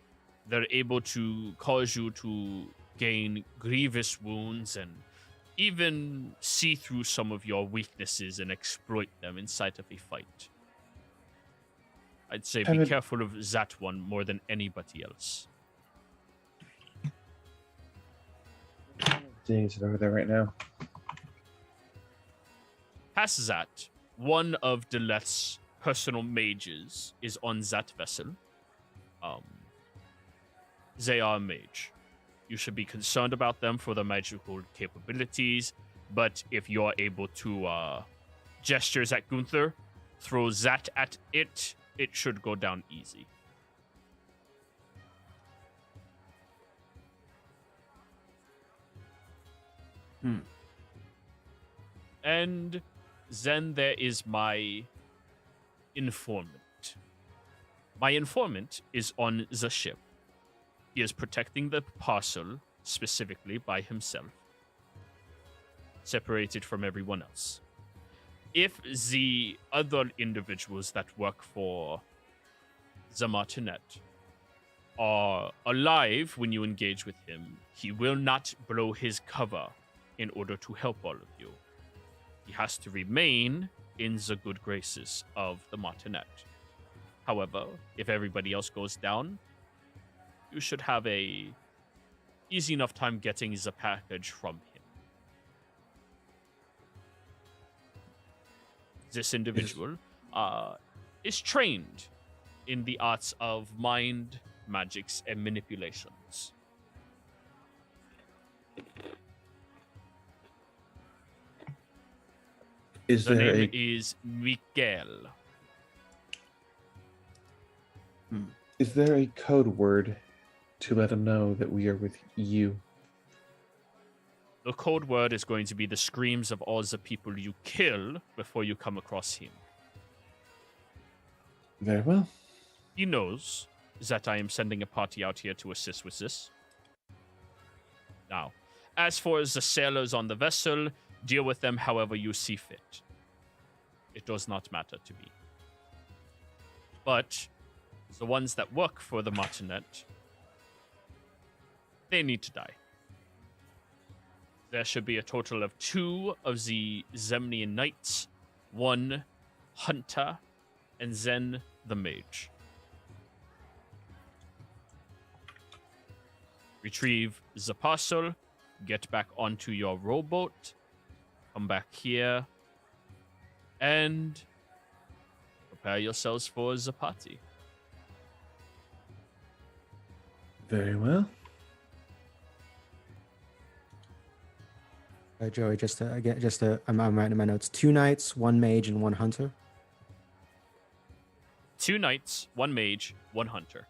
They're able to cause you to gain grievous wounds and even see through some of your weaknesses and exploit them inside of a fight. I'd say be careful of that one more than anybody else. Seeing it over there right now. Past that, one of the less personal mages is on that vessel. They are a mage. You should be concerned about them for their magical capabilities, but if you're able to gestures at Gunther, throw that at it, it should go down easy. And then there is my informant. My informant is on the ship. He is protecting the parcel specifically by himself, separated from everyone else. If the other individuals that work for the Martinet are alive when you engage with him, he will not blow his cover in order to help all of you. He has to remain in the good graces of the Martinet. However, if everybody else goes down, you should have a easy enough time getting the package from him. This individual is trained in the arts of mind, magics, and manipulations. The name is Miguel. Is there a code word to let him know that we are with you? The code word is going to be the screams of all the people you kill before you come across him. Very well. He knows that I am sending a party out here to assist with this. Now, as for the sailors on the vessel, deal with them however you see fit. It does not matter to me. But the ones that work for the Martinet, they need to die. There should be a total of 2 of the Zemnian Knights, 1 Hunter, and then the Mage. Retrieve the parcel, get back onto your rowboat, come back here, and prepare yourselves for the party. Very well. Joey, I'm writing in my notes. 2 knights, 1 mage, and 1 hunter. 2 knights, 1 mage, 1 hunter.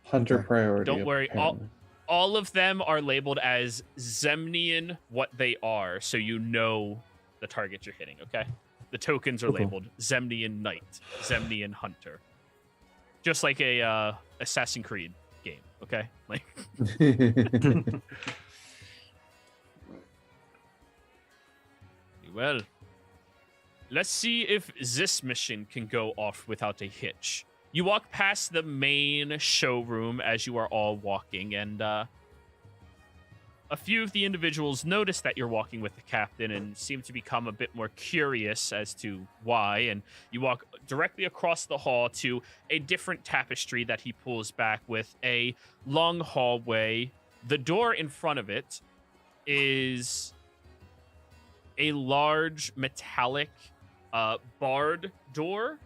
Hunter Okay. priority. Don't worry, apparently. all of them are labeled as Zemnian what they are, so you know the target you're hitting, okay? The tokens are Cool. labeled Zemnian Knight, Zemnian Hunter. Just like a Assassin's Creed game, okay? Like well, let's see if this mission can go off without a hitch. You walk past the main showroom as you are all walking, and a few of the individuals notice that you're walking with the captain and seem to become a bit more curious as to why, and you walk directly across the hall to a different tapestry that he pulls back with a long hallway The door in front of it is a large metallic barred door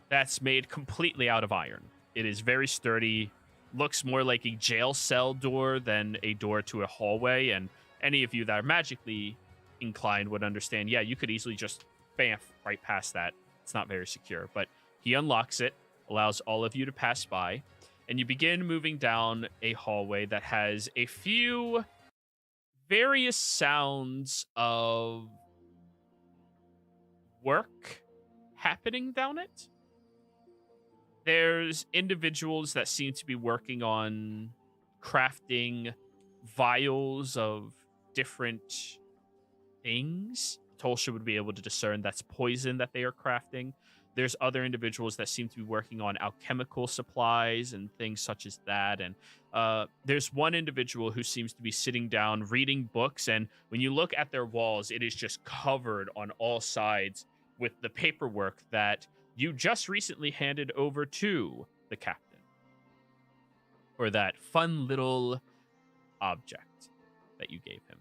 that's made completely out of iron. It is very sturdy, looks more like a jail cell door than a door to a hallway, and any of you that are magically inclined would understand, yeah, you could easily just bamf right past that. It's not very secure, but he unlocks it, allows all of you to pass by, and you begin moving down a hallway that has a few various sounds of work happening down it. There's individuals that seem to be working on crafting vials of different things. Tolsha would be able to discern that's poison that they are crafting. There's other individuals that seem to be working on alchemical supplies and things such as that. And there's one individual who seems to be sitting down reading books. And when you look at their walls, it is just covered on all sides with the paperwork that you just recently handed over to the captain for that fun little object that you gave him.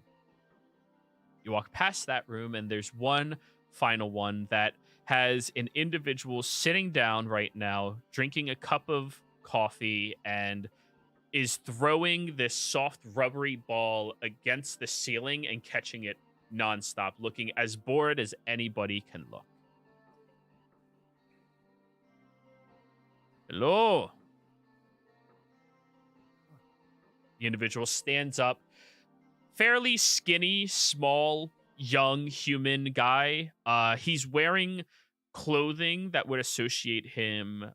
You walk past that room, and there's one final one that has an individual sitting down right now, drinking a cup of coffee, and is throwing this soft, rubbery ball against the ceiling and catching it nonstop, looking as bored as anybody can look. Hello. The individual stands up. Fairly skinny, small, young human guy. He's wearing clothing that would associate him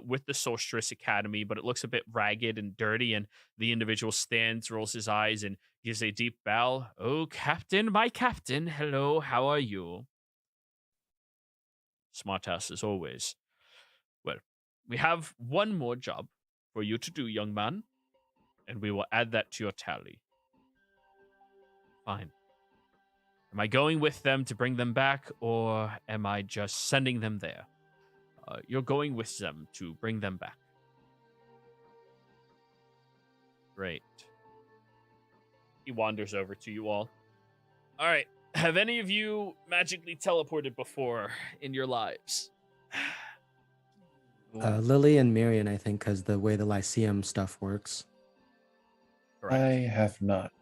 with the Solstice Academy, but it looks a bit ragged and dirty. And the individual stands, rolls his eyes, and gives a deep bow. Oh, Captain, my Captain. Hello, how are you? Smartass as always. Well, we have one more job for you to do, young man, and we will add that to your tally. Fine. Am I going with them to bring them back, or am I just sending them there? You're going with them to bring them back. Great. He wanders over to you all. All right. Have any of you magically teleported before in your lives? Lily and Miriam, I think, because the way the Lyceum stuff works. I have not.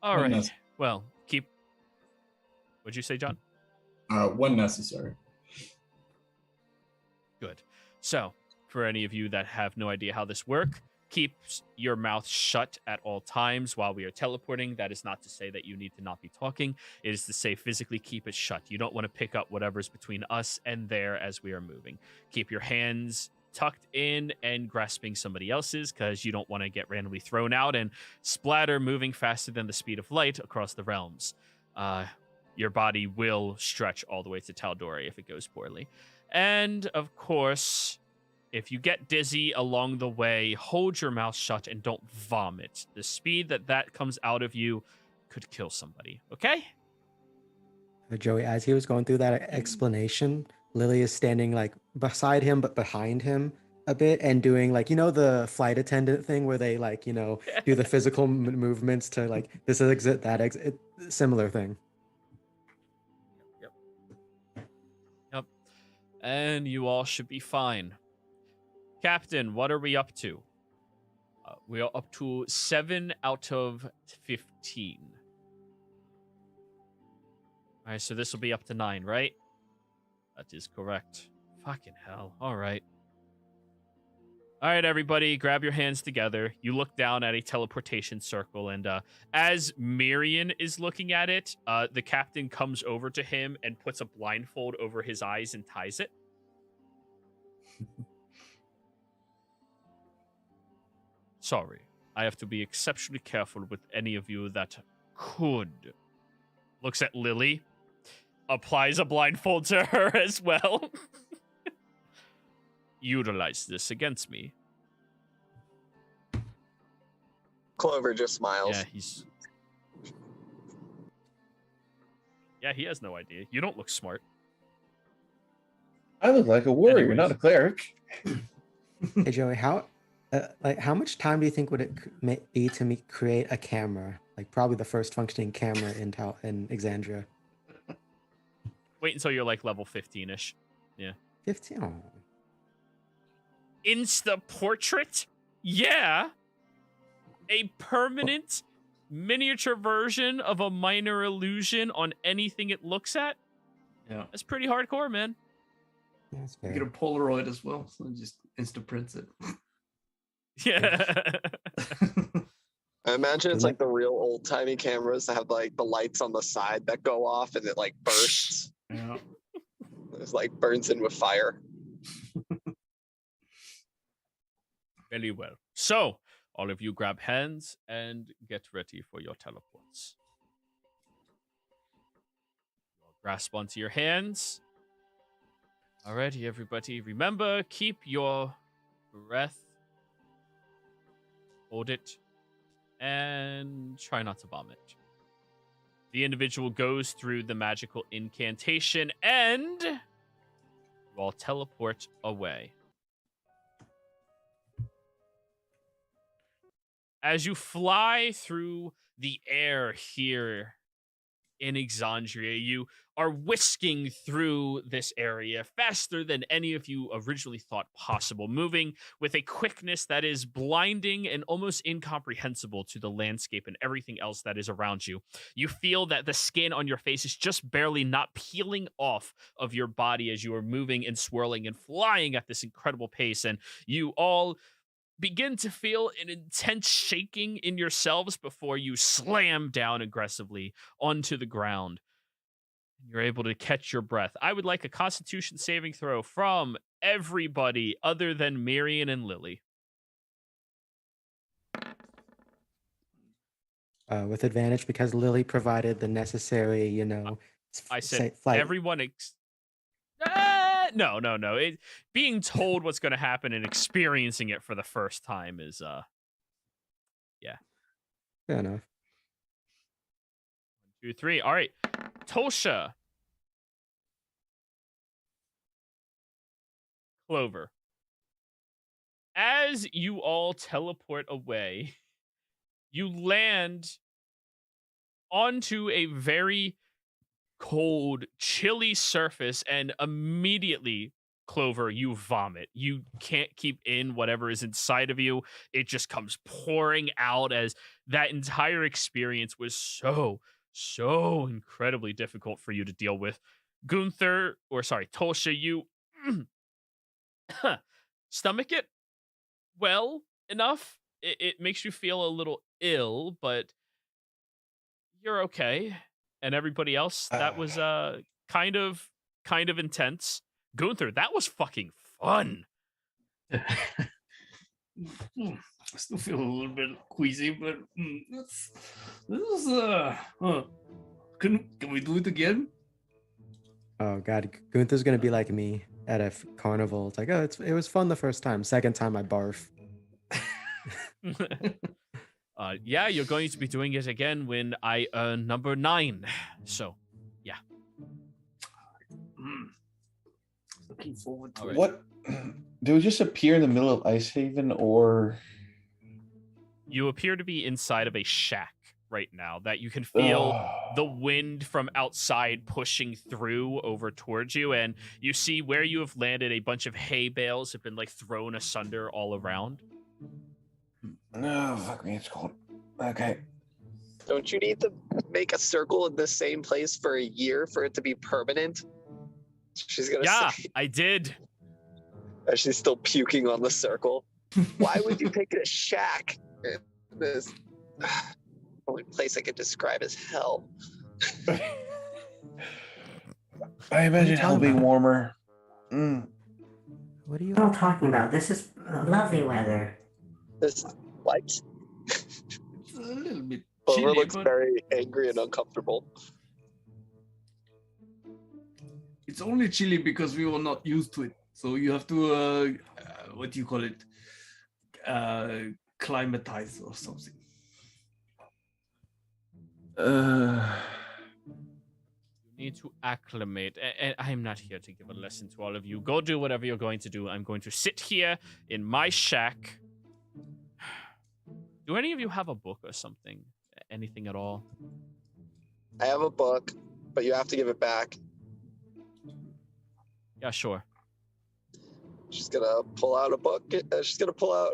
All When right. Well, keep. What'd you say, John? When necessary. Good. So, for any of you that have no idea how this works, keep your mouth shut at all times while we are teleporting. That is not to say that you need to not be talking. It is to say physically keep it shut. You don't want to pick up whatever's between us and there as we are moving. Keep your hands tucked in and grasping somebody else's, because you don't want to get randomly thrown out and splatter moving faster than the speed of light across the realms. Your body will stretch all the way to Tal'Dorei if it goes poorly. And, of course, if you get dizzy along the way, hold your mouth shut and don't vomit. The speed that comes out of you could kill somebody, okay? Joey, as he was going through that explanation, Lily is standing like beside him, but behind him a bit, and doing like, the flight attendant thing where they like, do the physical movements to like this exit, that exit, similar thing. Yep. And you all should be fine. Captain, what are we up to? We are up to 7 out of 15. All right, so this will be up to 9, right? That is correct. Fucking hell. All right. All right, everybody, grab your hands together. You look down at a teleportation circle, and as Miriam is looking at it, the captain comes over to him and puts a blindfold over his eyes and ties it. Sorry, I have to be exceptionally careful with any of you that could. Looks at Lily, applies a blindfold to her as well. Utilize this against me. Clover just smiles. Yeah, he has no idea. You don't look smart. I look like a warrior, Anyways. not a cleric. Hey Joey, how Like, how much time do you think would it be to me create a camera? Like, probably the first functioning camera in Exandria. Wait until you're like level 15-ish. Yeah. 15. Oh. Insta portrait? Yeah. A permanent miniature version of a minor illusion on anything it looks at? Yeah. That's pretty hardcore, man. That's You fair. get a Polaroid as well, so it just insta prints it. Yeah. I imagine it's Isn't like the real old timey cameras that have like the lights on the side that go off and it like bursts. Yeah. It's like burns in with fire. Very well. So, all of you grab hands and get ready for your teleports. Grasp onto your hands. Alrighty, everybody. Remember, keep your breath. Hold it. And try not to vomit. The individual goes through the magical incantation and you all teleport away. As you fly through the air here in Exandria, you are whisking through this area faster than any of you originally thought possible, moving with a quickness that is blinding and almost incomprehensible to the landscape and everything else that is around you. You feel that the skin on your face is just barely not peeling off of your body as you are moving and swirling and flying at this incredible pace, and you all begin to feel an intense shaking in yourselves before you slam down aggressively onto the ground. You're able to catch your breath. I would like a Constitution saving throw from everybody other than Marion and Lily. With advantage because Lily provided the necessary, I said flight. everyone. No. Being told what's going to happen and experiencing it for the first time is, yeah. Fair enough. 1, 2, 3. All right. Tosha. Clover. As you all teleport away, you land onto a very cold, chilly surface, and immediately, Clover, you vomit. You can't keep in whatever is inside of you. It just comes pouring out as that entire experience was so incredibly difficult for you to deal with. Tosha, you stomach it well enough. It makes you feel a little ill, but you're okay. And everybody else, that was kind of intense. Gunther, that was fucking fun. I still feel a little bit queasy, but can we do it again? Oh god, Gunther's gonna be like me at a carnival. It's like, oh, it was fun the first time. Second time, I barf. Yeah, you're going to be doing it again when I earn number 9. So, yeah. Looking forward to All it. right. What? Do we just appear in the middle of Ice Haven, or You appear to be inside of a shack right now that you can feel the wind from outside pushing through over towards you, and you see where you have landed. A bunch of hay bales have been like thrown asunder all around. No, fuck me, it's cold. Okay. Don't you need to make a circle in the same place for a year for it to be permanent? She's gonna say, I did. as she's still puking on the circle. Why would you pick a shack in this only place I could describe as hell? I imagine hell being about? warmer. What are you? What are you talking about? This is lovely weather. This what? It's a little bit Clover chilly, looks but very angry and uncomfortable. it's only chilly because we were not used to it. So you have to, what do you call it? Climatize or something. You need to acclimate. And I'm not here to give a lesson to all of you. Go do whatever you're going to do. I'm going to sit here in my shack Do any of you have a book or something? Anything at all? I have a book, but you have to give it back. Yeah, sure. She's gonna pull out a book. She's gonna pull out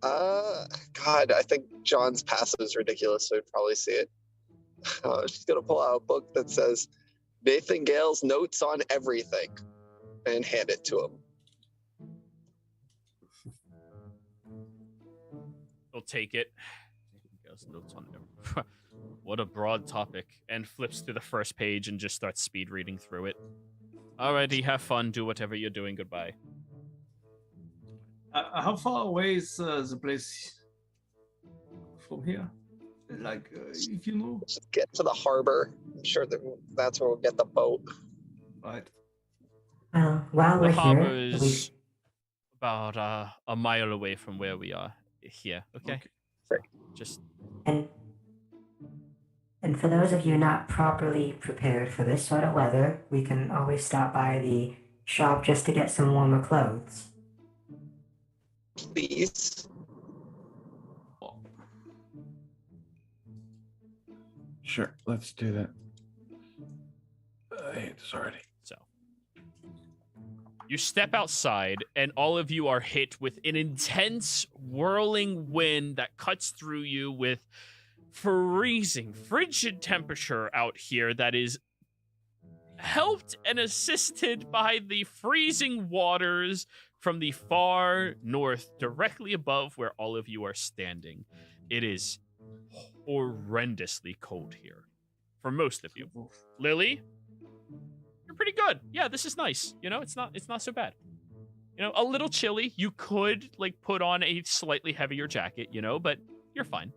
God, I think John's passive is ridiculous, so you'd probably see it. She's gonna pull out a book that says Nathan Gale's Notes on Everything and hand it to him. He'll take it. Notes on everything. What a broad topic. And flips to the first page and just starts speed reading through it. Alrighty, have fun. Do whatever you're doing. Goodbye. How far away is the place from here? Like, if you know. Just get to the harbor. I'm sure that's where we'll get the boat. Right. Well, while The we're harbor here, is about a mile away from where we are here. Okay. Great. Just and for those of you not properly prepared for this sort of weather, we can always stop by the shop just to get some warmer clothes. Please. Sure, let's do that. I hate this already. so. You step outside, and all of you are hit with an intense, whirling wind that cuts through you with freezing, frigid temperature out here that is helped and assisted by the freezing waters from the far north, directly above where all of you are standing. It is horrendously cold here for most of you. Lily, you're pretty good. Yeah, this is nice. You know, it's not so bad. You know, a little chilly. You could like put on a slightly heavier jacket, you know, but you're fine.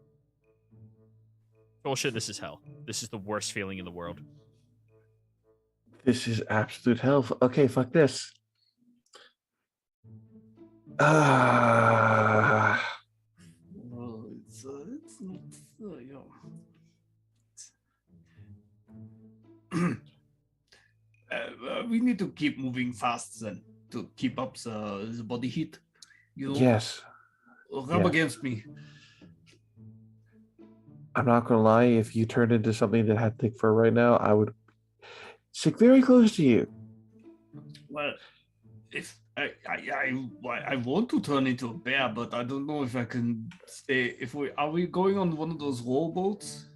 Bullshit, this is hell. This is the worst feeling in the world. This is absolute hell. Okay, fuck this. Well, it's not, we need to keep moving fast then to keep up the body heat. You know, Yes. rub Yeah. against me. I'm not gonna lie, if you turned into something that had thick fur right now, I would stick very close to you. Well, if I want to turn into a bear, but I don't know if I can stay. Are we going on one of those rowboats?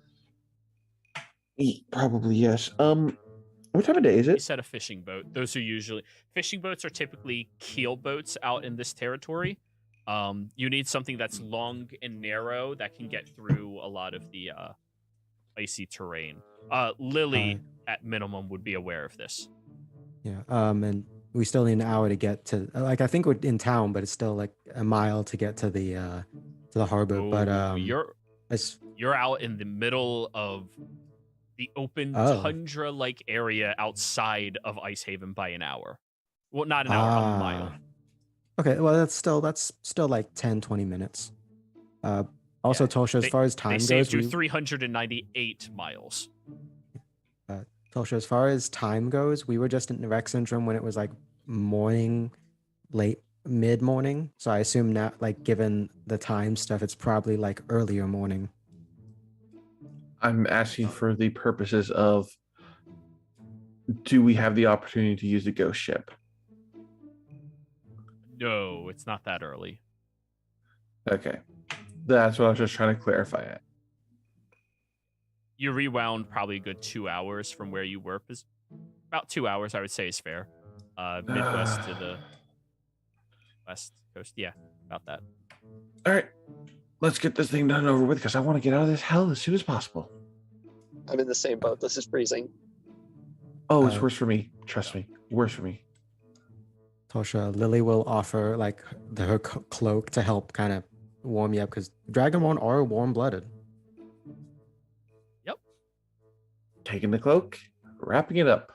Probably yes. What time of day is You it? said a fishing boat. Those are usually fishing boats are typically keel boats out in this territory. You need something that's long and narrow that can get through a lot of the icy terrain. Lily, at minimum, would be aware of this. Yeah. And we still need an hour to get to. Like, I think we're in town, but it's still like a mile to get to the harbor. But you're out in the middle of the open tundra-like area outside of Icehaven by an hour. Well, not an hour, a mile. Okay, well that's still like 10, 20 minutes. Also, Tosha, as far as time They goes, saved you 398 miles. Tosha, as far as time goes, we were just in the rec syndrome when it was like morning, late, mid-morning. So I assume now, like given the time stuff, it's probably like earlier morning. I'm asking for the purposes of, do we have the opportunity to use the ghost ship? No, it's not that early. Okay. That's what I was just trying to clarify it. You rewound probably a good 2 hours from where you were. About 2 hours, I would say, is fair. Midwest to the west coast. Yeah, about that. All right. Let's get this thing done over with because I want to get out of this hell as soon as possible. I'm in the same boat. This is freezing. Oh, it's worse for me. Trust me. Worse for me. Tosha, Lily will offer like her cloak to help kind of warm you up because Dragonborn are warm-blooded. Yep. Taking the cloak, wrapping it up.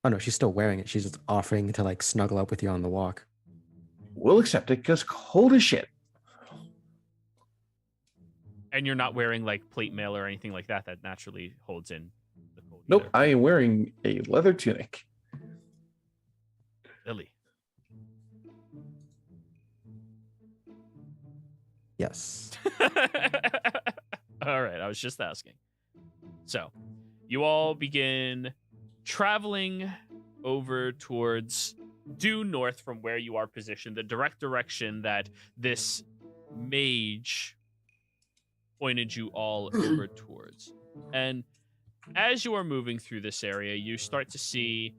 Oh no, she's still wearing it. She's just offering to like snuggle up with you on the walk. We'll accept it because cold as shit. And you're not wearing like plate mail or anything like that naturally holds in the cold. Nope, either. I am wearing a leather tunic. Lily. Yes. All right, I was just asking. So, you all begin traveling over towards due north from where you are positioned, the direct direction that this mage pointed you all over towards. And as you are moving through this area, you start to see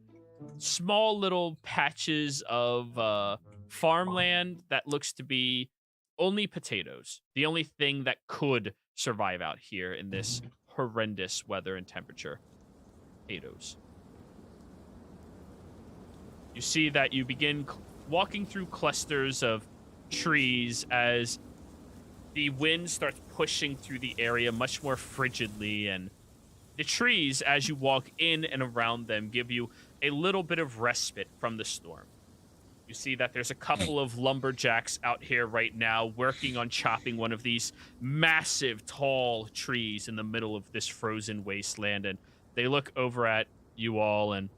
small little patches of farmland that looks to be only potatoes. The only thing that could survive out here in this horrendous weather and temperature. Potatoes. You see that you begin walking through clusters of trees as the wind starts pushing through the area much more frigidly, and the trees, as you walk in and around them, give you a little bit of respite from the storm. You see that there's a couple of lumberjacks out here right now working on chopping one of these massive, tall trees in the middle of this frozen wasteland, and they look over at you all and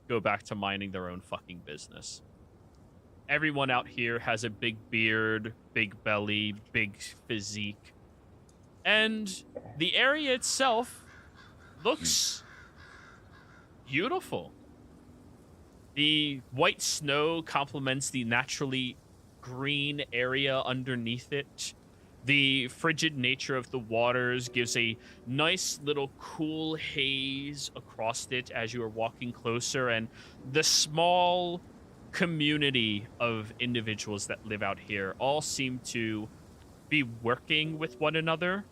go back to minding their own fucking business. Everyone out here has a big beard, big belly, big physique. And the area itself looks beautiful. The white snow complements the naturally green area underneath it. The frigid nature of the waters gives a nice little cool haze across it as you are walking closer, and the small community of individuals that live out here all seem to be working with one another,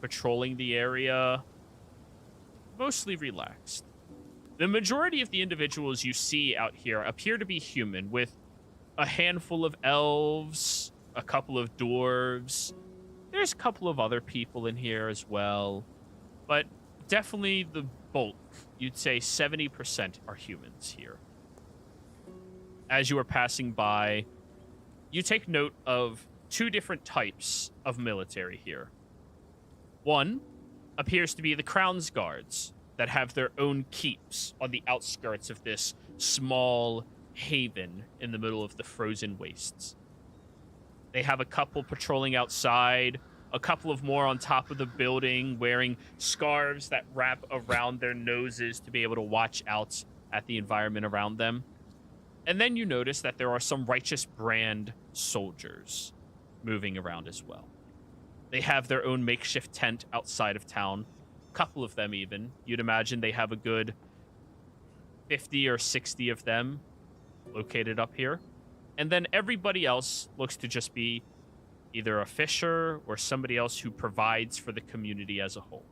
patrolling the area, mostly relaxed. The majority of the individuals you see out here appear to be human, with a handful of elves, a couple of dwarves. There's a couple of other people in here as well, but definitely the bulk, you'd say 70% are humans here. As you are passing by, you take note of two different types of military here. One appears to be the Crown's Guards that have their own keeps on the outskirts of this small haven in the middle of the frozen wastes. They have a couple patrolling outside, a couple of more on top of the building wearing scarves that wrap around their noses to be able to watch out at the environment around them. And then you notice that there are some Righteous Brand soldiers moving around as well. They have their own makeshift tent outside of town. A couple of them even. You'd imagine they have a good 50 or 60 of them located up here. And then everybody else looks to just be either a fisher or somebody else who provides for the community as a whole.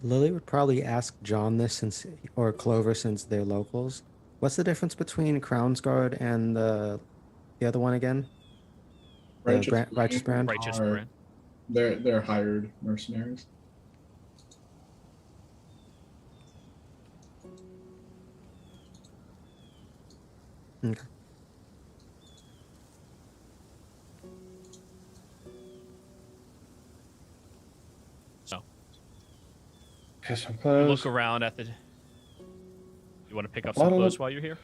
Lily would probably ask John this or Clover, since they're locals. What's the difference between Crown's Guard and the other one again? Righteous Brand? Righteous Brand. They're hired mercenaries. Okay. So, Okay, some you clothes. look around at the... You want to pick up A some bottle of- clothes while you're here?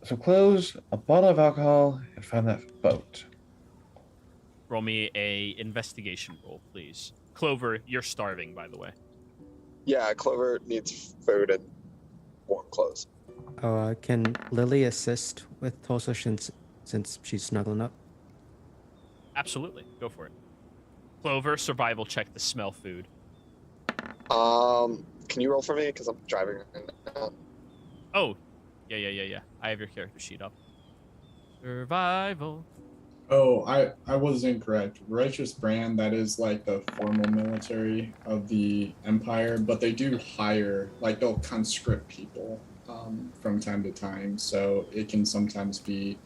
Some clothes, a bottle of alcohol, and find that boat. Roll me a investigation roll, please. Clover, you're starving, by the way. Yeah, Clover needs food and warm clothes. Oh, can Lily assist with Tulsa since she's snuggling up? Absolutely. Go for it. Clover, survival check to smell food. Can you roll for me? Because I'm driving right now. Oh, yeah. I have your character sheet up. Survival. Oh, I was incorrect. Righteous Brand, that is like the formal military of the Empire, but they do hire, like they'll conscript people from time to time. So it can sometimes be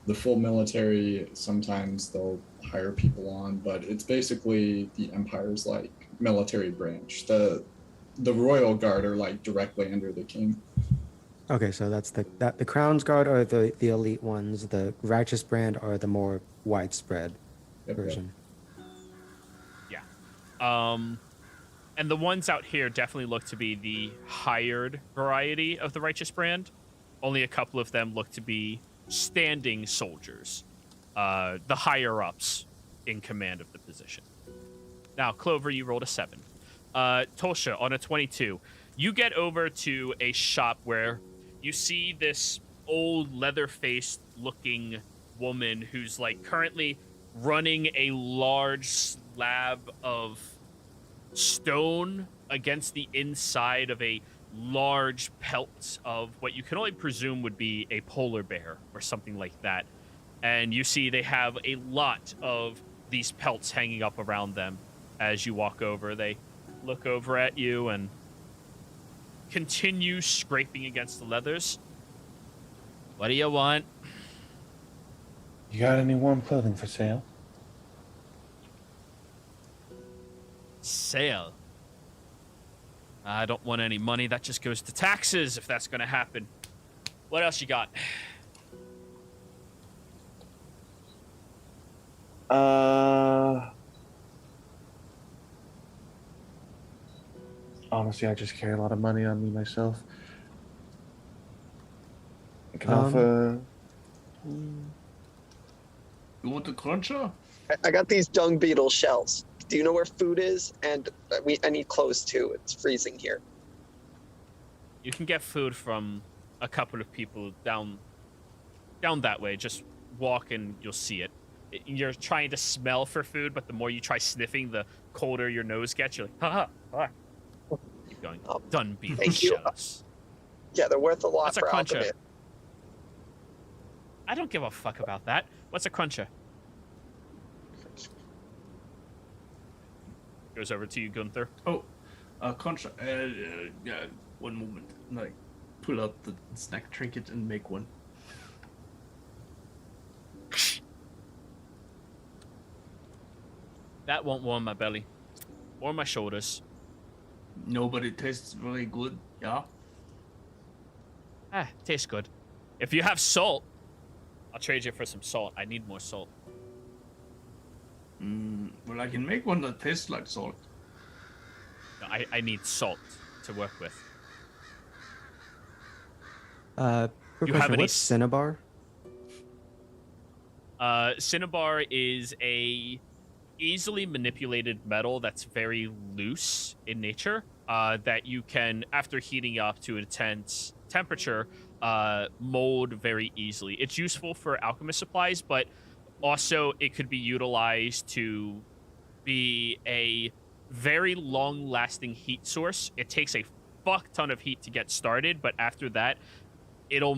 the full military, sometimes they'll hire people on, but it's basically the Empire's like military branch. The Royal Guard are like directly under the king. Okay, so that's the Crown's Guard are the elite ones. The Righteous Brand are the more widespread Yep, version. And the ones out here definitely look to be the hired variety of the Righteous Brand. Only a couple of them look to be standing soldiers. the higher ups in command of the position. Now, Clover, you rolled a 7. Tosha, on a 22, you get over to a shop where you see this old leather-faced looking woman who's like currently running a large slab of stone against the inside of a large pelt of what you can only presume would be a polar bear or something like that. And you see they have a lot of these pelts hanging up around them. As you walk over, they look over at you and continue scraping against the leathers. What do you want? You got any warm clothing for sale? Sale? I don't want any money. That just goes to taxes if that's going to happen. What else you got? Honestly, I just carry a lot of money on me myself. I can offer. You want a cruncher? I got these dung beetle shells. Do you know where food is? And I need clothes too. It's freezing here. You can get food from a couple of people down that way. Just walk and you'll see it. You're trying to smell for food, but the more you try sniffing, the colder your nose gets. You're like, ha. Keep going. Dung beetle thank you. shells. Yeah, they're worth a lot What's a for cruncher? alchemy. I don't give a fuck about that. What's a cruncher? Goes over to you, Gunther. Oh, cruncher. Yeah, one moment. Like, pull out the snack trinket and make one. That won't warm my belly. Or my shoulders. No, but it tastes very good. Yeah. Tastes good. If you have salt, I'll trade you for some salt. I need more salt. Well, I can make one that tastes like salt. No, I need salt to work with. Quick You have question, any what's cinnabar? Cinnabar is a easily manipulated metal that's very loose in nature, that you can, after heating up to an intense temperature, mold very easily. It's useful for alchemist supplies, but also it could be utilized to be a very long-lasting heat source. It takes a fuck ton of heat to get started, but after that, it'll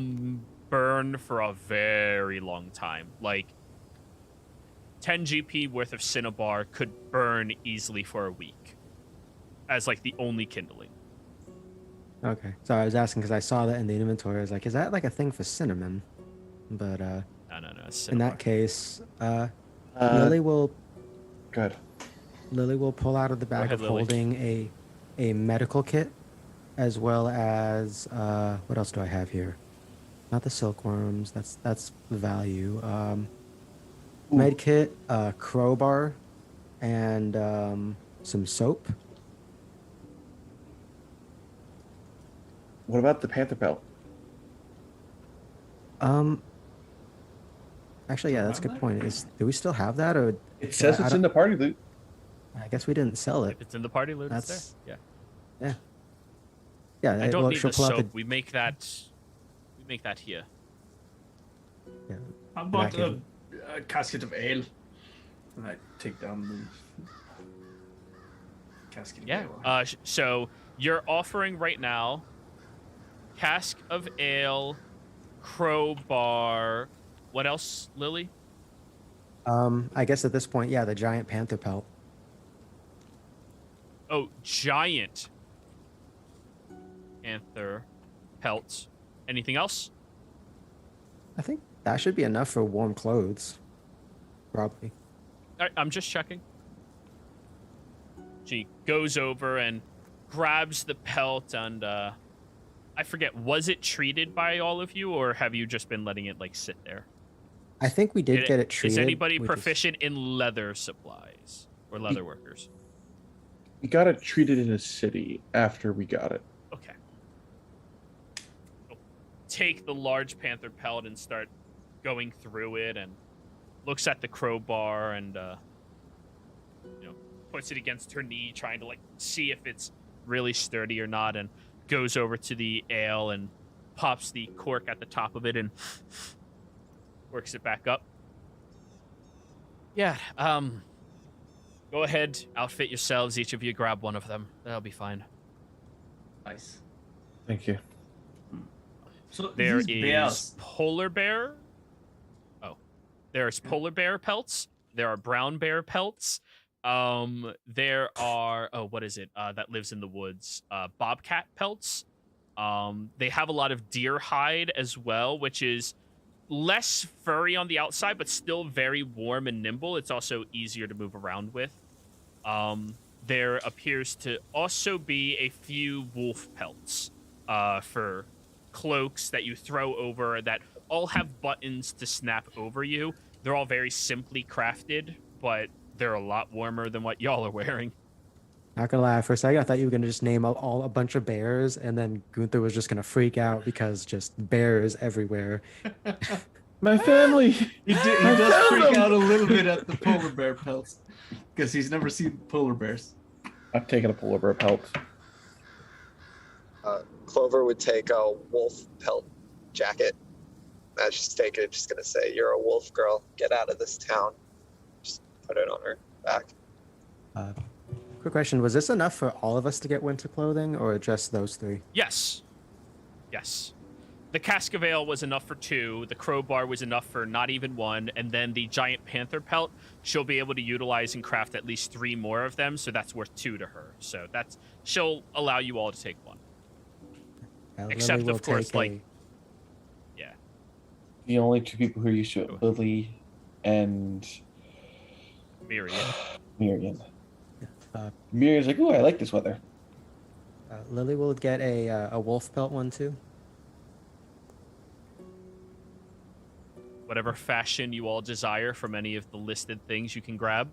burn for a very long time. Like 10 GP worth of cinnabar could burn easily for a week as like the only kindling. Okay, so I was asking because I saw that in the inventory. I was like, is that like a thing for cinnamon? But No. in Cinnabar. that case, Lily will Good. pull out of the bag ahead, of Lily. holding a medical kit, as well as what else do I have here? Not the silkworms. That's the value. Med kit, crowbar, and some soap. What about the panther pelt? Actually, yeah, that's a good point. Do we still have that, or It says I it's in the party loot. I guess we didn't sell it. If it's in the party loot, it's That's- there. Yeah. Yeah, I don't need she'll the pull out soap. We make that here. yeah. How about can- a casket of ale? And I take down the casket of Yeah. ale. So you're offering right now cask of ale, crowbar. What else, Lily? I guess at this point, yeah, the giant panther pelt. Oh, giant panther pelts. Anything else? I think that should be enough for warm clothes. Probably. All right, I'm just checking. She goes over and grabs the pelt and I forget, was it treated by all of you or have you just been letting it like sit there? I think we did get it treated. Is anybody we just- proficient in leather supplies or leather workers? We got it treated in a city after we got it. Okay. Take the large panther pelt and start going through it and looks at the crowbar and puts it against her knee, trying to like see if it's really sturdy or not, and goes over to the ale and pops the cork at the top of it and works it back up. Yeah, go ahead, outfit yourselves. Each of you grab one of them. That'll be fine. Nice. Thank you. So There these is bears, polar bear. Oh, there's polar bear pelts. There are brown bear pelts. There are what is it? That lives in the woods. Bobcat pelts. They have a lot of deer hide as well, which is less furry on the outside, but still very warm and nimble. It's also easier to move around with. There appears to also be a few wolf pelts for cloaks that you throw over that all have buttons to snap over you. They're all very simply crafted, but they're a lot warmer than what y'all are wearing. Not gonna lie, for a second I thought you were gonna just name all a bunch of bears, and then Gunther was just gonna freak out because just bears everywhere. My family. he does freak out a little bit at the polar bear pelts because he's never seen polar bears. I've taken a polar bear pelt. Clover would take a wolf pelt jacket. As she's taking it, just gonna say, "You're a wolf girl. Get out of this town." Just put it on her back. Quick question: was this enough for all of us to get winter clothing, or just those three? Yes. The cask of ale was enough for 2. The crowbar was enough for not even 1. And then the giant panther pelt, she'll be able to utilize and craft at least 3 more of them. So that's worth 2 to her. So she'll allow you all to take 1. Except, Lily will of course, take like, yeah. The only 2 people who are used to it, Lily and Miriam. Miriam's like, ooh, I like this weather. Lily will get a wolf pelt one too. Whatever fashion you all desire from any of the listed things you can grab.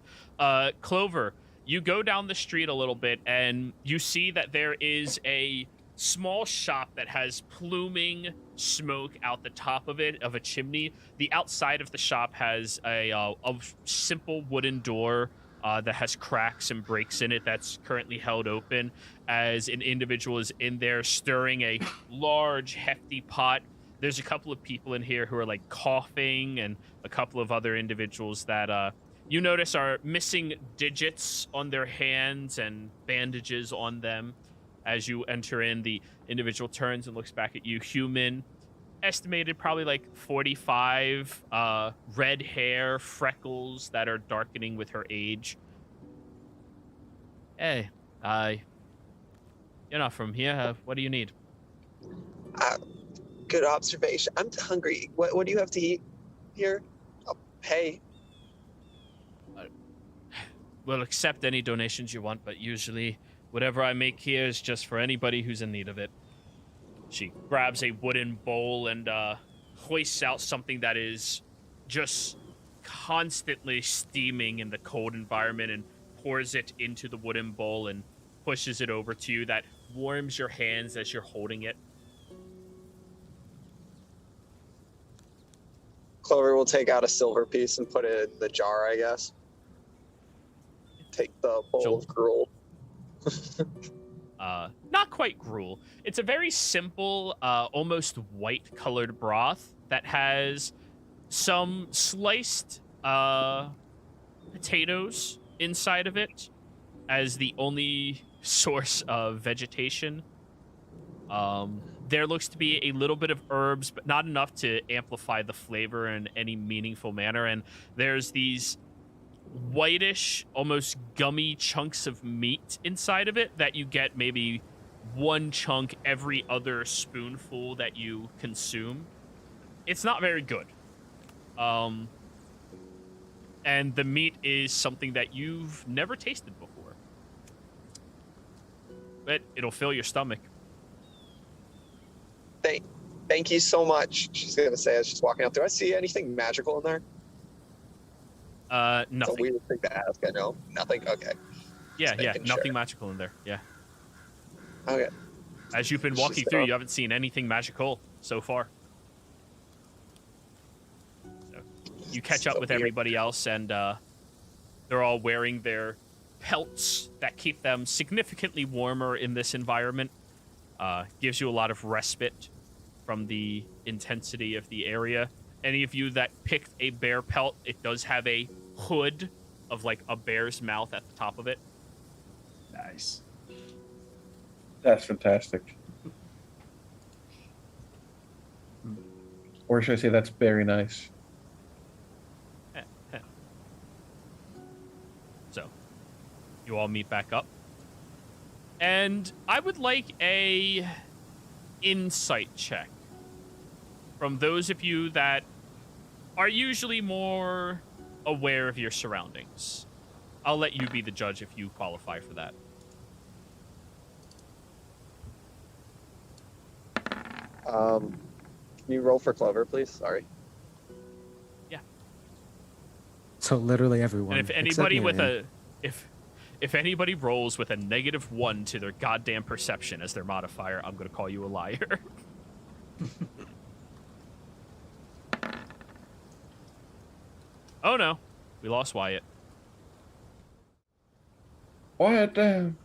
Clover, you go down the street a little bit and you see that there is a small shop that has pluming smoke out the top of it, of a chimney. The outside of the shop has a simple wooden door that has cracks and breaks in it that's currently held open as an individual is in there stirring a large, hefty pot. There's a couple of people in here who are like coughing, and a couple of other individuals that you notice are missing digits on their hands and bandages on them. As you enter in, the individual turns and looks back at you. Human, estimated probably like 45, red hair, freckles that are darkening with her age. Hey, you're not from here. What do you need? Good observation. I'm hungry. What do you have to eat here? I'll pay. We'll accept any donations you want, but usually whatever I make here is just for anybody who's in need of it. She grabs a wooden bowl and hoists out something that is just constantly steaming in the cold environment and pours it into the wooden bowl and pushes it over to you. That warms your hands as you're holding it. Clover will take out a silver piece and put it in the jar, I guess. Take the bowl of gruel. Not quite gruel. It's a very simple, almost white-colored broth that has some sliced potatoes inside of it as the only source of vegetation. There looks to be a little bit of herbs, but not enough to amplify the flavor in any meaningful manner. And there's these whitish, almost gummy chunks of meat inside of it that you get maybe 1 chunk every other spoonful that you consume. It's not very good. And the meat is something that you've never tasted before. But it'll fill your stomach. Thank you so much. She's gonna say as she's walking out there. I see anything magical in there? Nothing. It's a weird thing to ask. I know. Nothing. Okay. Yeah, making nothing sure. magical in there. Yeah. Okay. As you've been walking through, you haven't seen anything magical so far. So. you catch up So with weird. everybody else, and they're all wearing their pelts that keep them significantly warmer in this environment. Gives you a lot of respite from the intensity of the area. Any of you that picked a bear pelt, it does have a hood of like a bear's mouth at the top of it. Nice. That's fantastic. Or should I say that's very nice? So, you all meet back up. And I would like a insight check from those of you that are usually more aware of your surroundings. I'll let you be the judge if you qualify for that. Can you roll for Clover, please? Sorry. So literally everyone. And if except anybody with Miriam. if anybody rolls with a -1 to their goddamn perception as their modifier, I'm gonna call you a liar. Oh no, we lost Wyatt. Quiet down.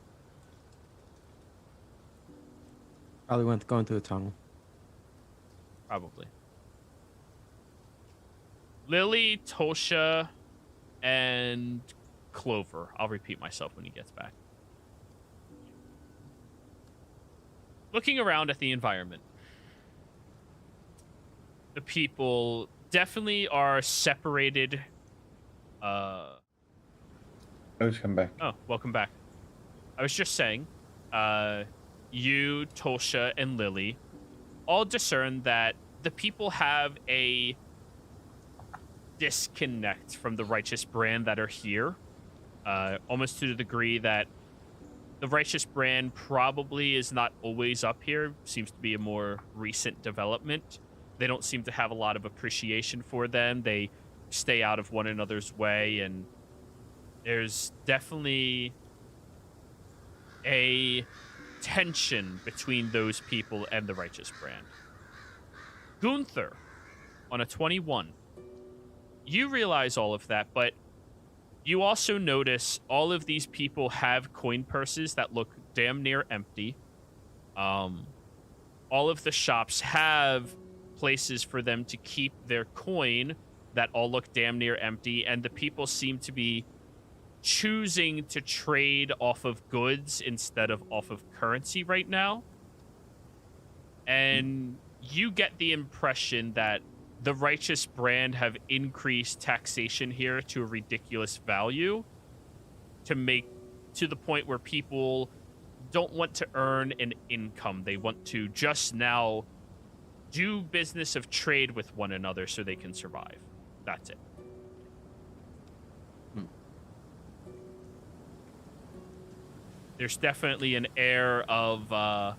Probably went going through the tunnel. Probably. Lily, Tosha, and Clover. I'll repeat myself when he gets back. Looking around at the environment, the people definitely are separated. I just come back. Oh, welcome back. I was just saying, you, Tosha, and Lily all discern that the people have a disconnect from the righteous brand that are here, almost to the degree that the righteous brand probably is not always up here. Seems to be a more recent development. They don't seem to have a lot of appreciation for them. They stay out of one another's way, and there's definitely a tension between those people and the righteous brand. Gunther, on a 21, you realize all of that, but you also notice all of these people have coin purses that look damn near empty. All of the shops have places for them to keep their coin that all look damn near empty, and the people seem to be choosing to trade off of goods instead of off of currency right now. And you get the impression that the righteous brand have increased taxation here to a ridiculous value to the point where people don't want to earn an income. They want to just now do business of trade with one another so they can survive. That's it. There's definitely an air of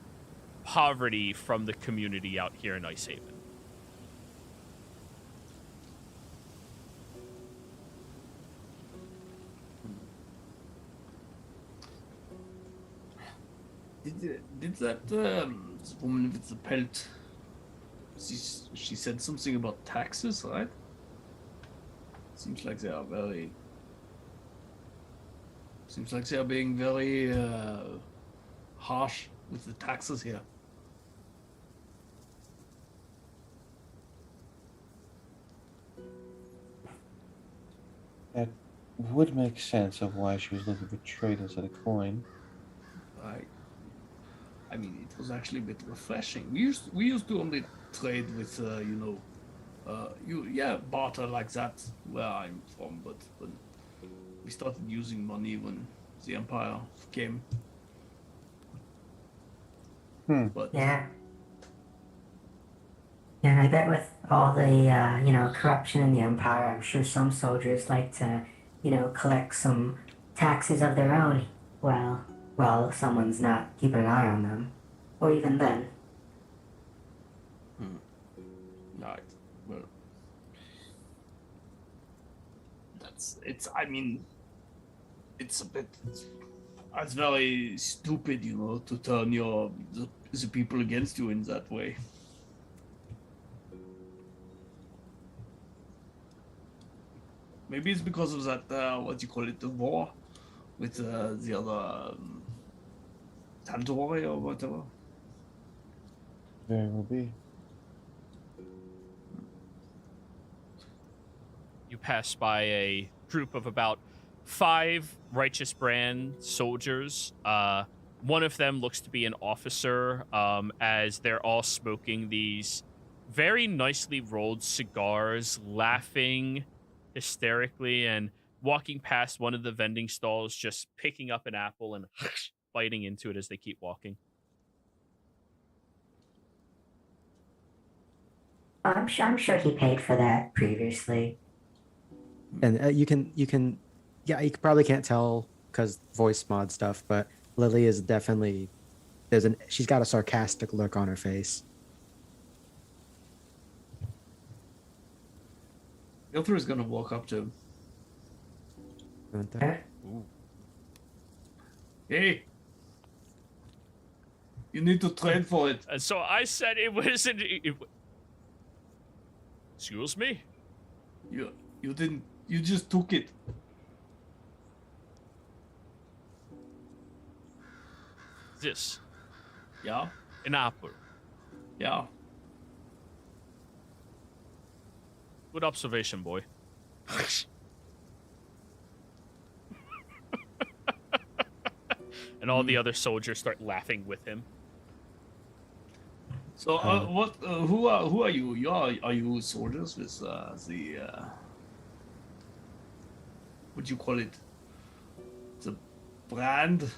poverty from the community out here in Icehaven. Did that woman with the pelt? She said something about taxes, right? Seems like they are being very harsh with the taxes here. That would make sense of why she was looking for trade instead of coin. I mean, it was actually a bit refreshing. We used to only trade with barter like that where I'm from, but we started using money when the Empire came. But Yeah. Yeah, I bet with all the, corruption in the Empire, I'm sure some soldiers like to, collect some taxes of their own while someone's not keeping an eye on them. Or even then. right, well, it's very stupid, to turn the people against you in that way. Maybe it's because of that, what do you call it, the war with the other Tal'Dorei or whatever. Very well be. You pass by a group of about 5 Righteous Brand soldiers. One of them looks to be an officer, as they're all smoking these very nicely rolled cigars, laughing hysterically, and walking past one of the vending stalls, just picking up an apple and biting into it as they keep walking. I'm sure he paid for that previously. And you can, yeah, you probably can't tell because voice mod stuff, but Lily is definitely, she's got a sarcastic look on her face. Ilthur is gonna walk up to him. Ooh. Hey, you need to trade for it. And so I said it wasn't. Excuse me? You didn't. You just took it. This. Yeah. An apple. Yeah. Good observation, boy. And all the other soldiers start laughing with him. So what? Who are you? Are you soldiers with the what do you call it? The brand.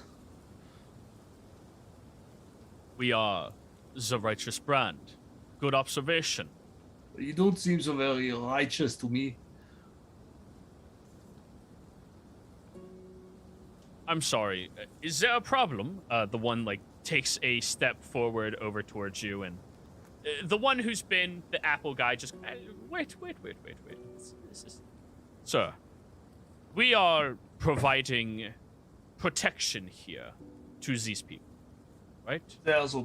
We are the Righteous Brand. Good observation. You don't seem so very righteous to me. I'm sorry. Is there a problem? The one takes a step forward over towards you, and the one who's been the apple guy just wait. This is... Sir, we are providing protection here to these people, right?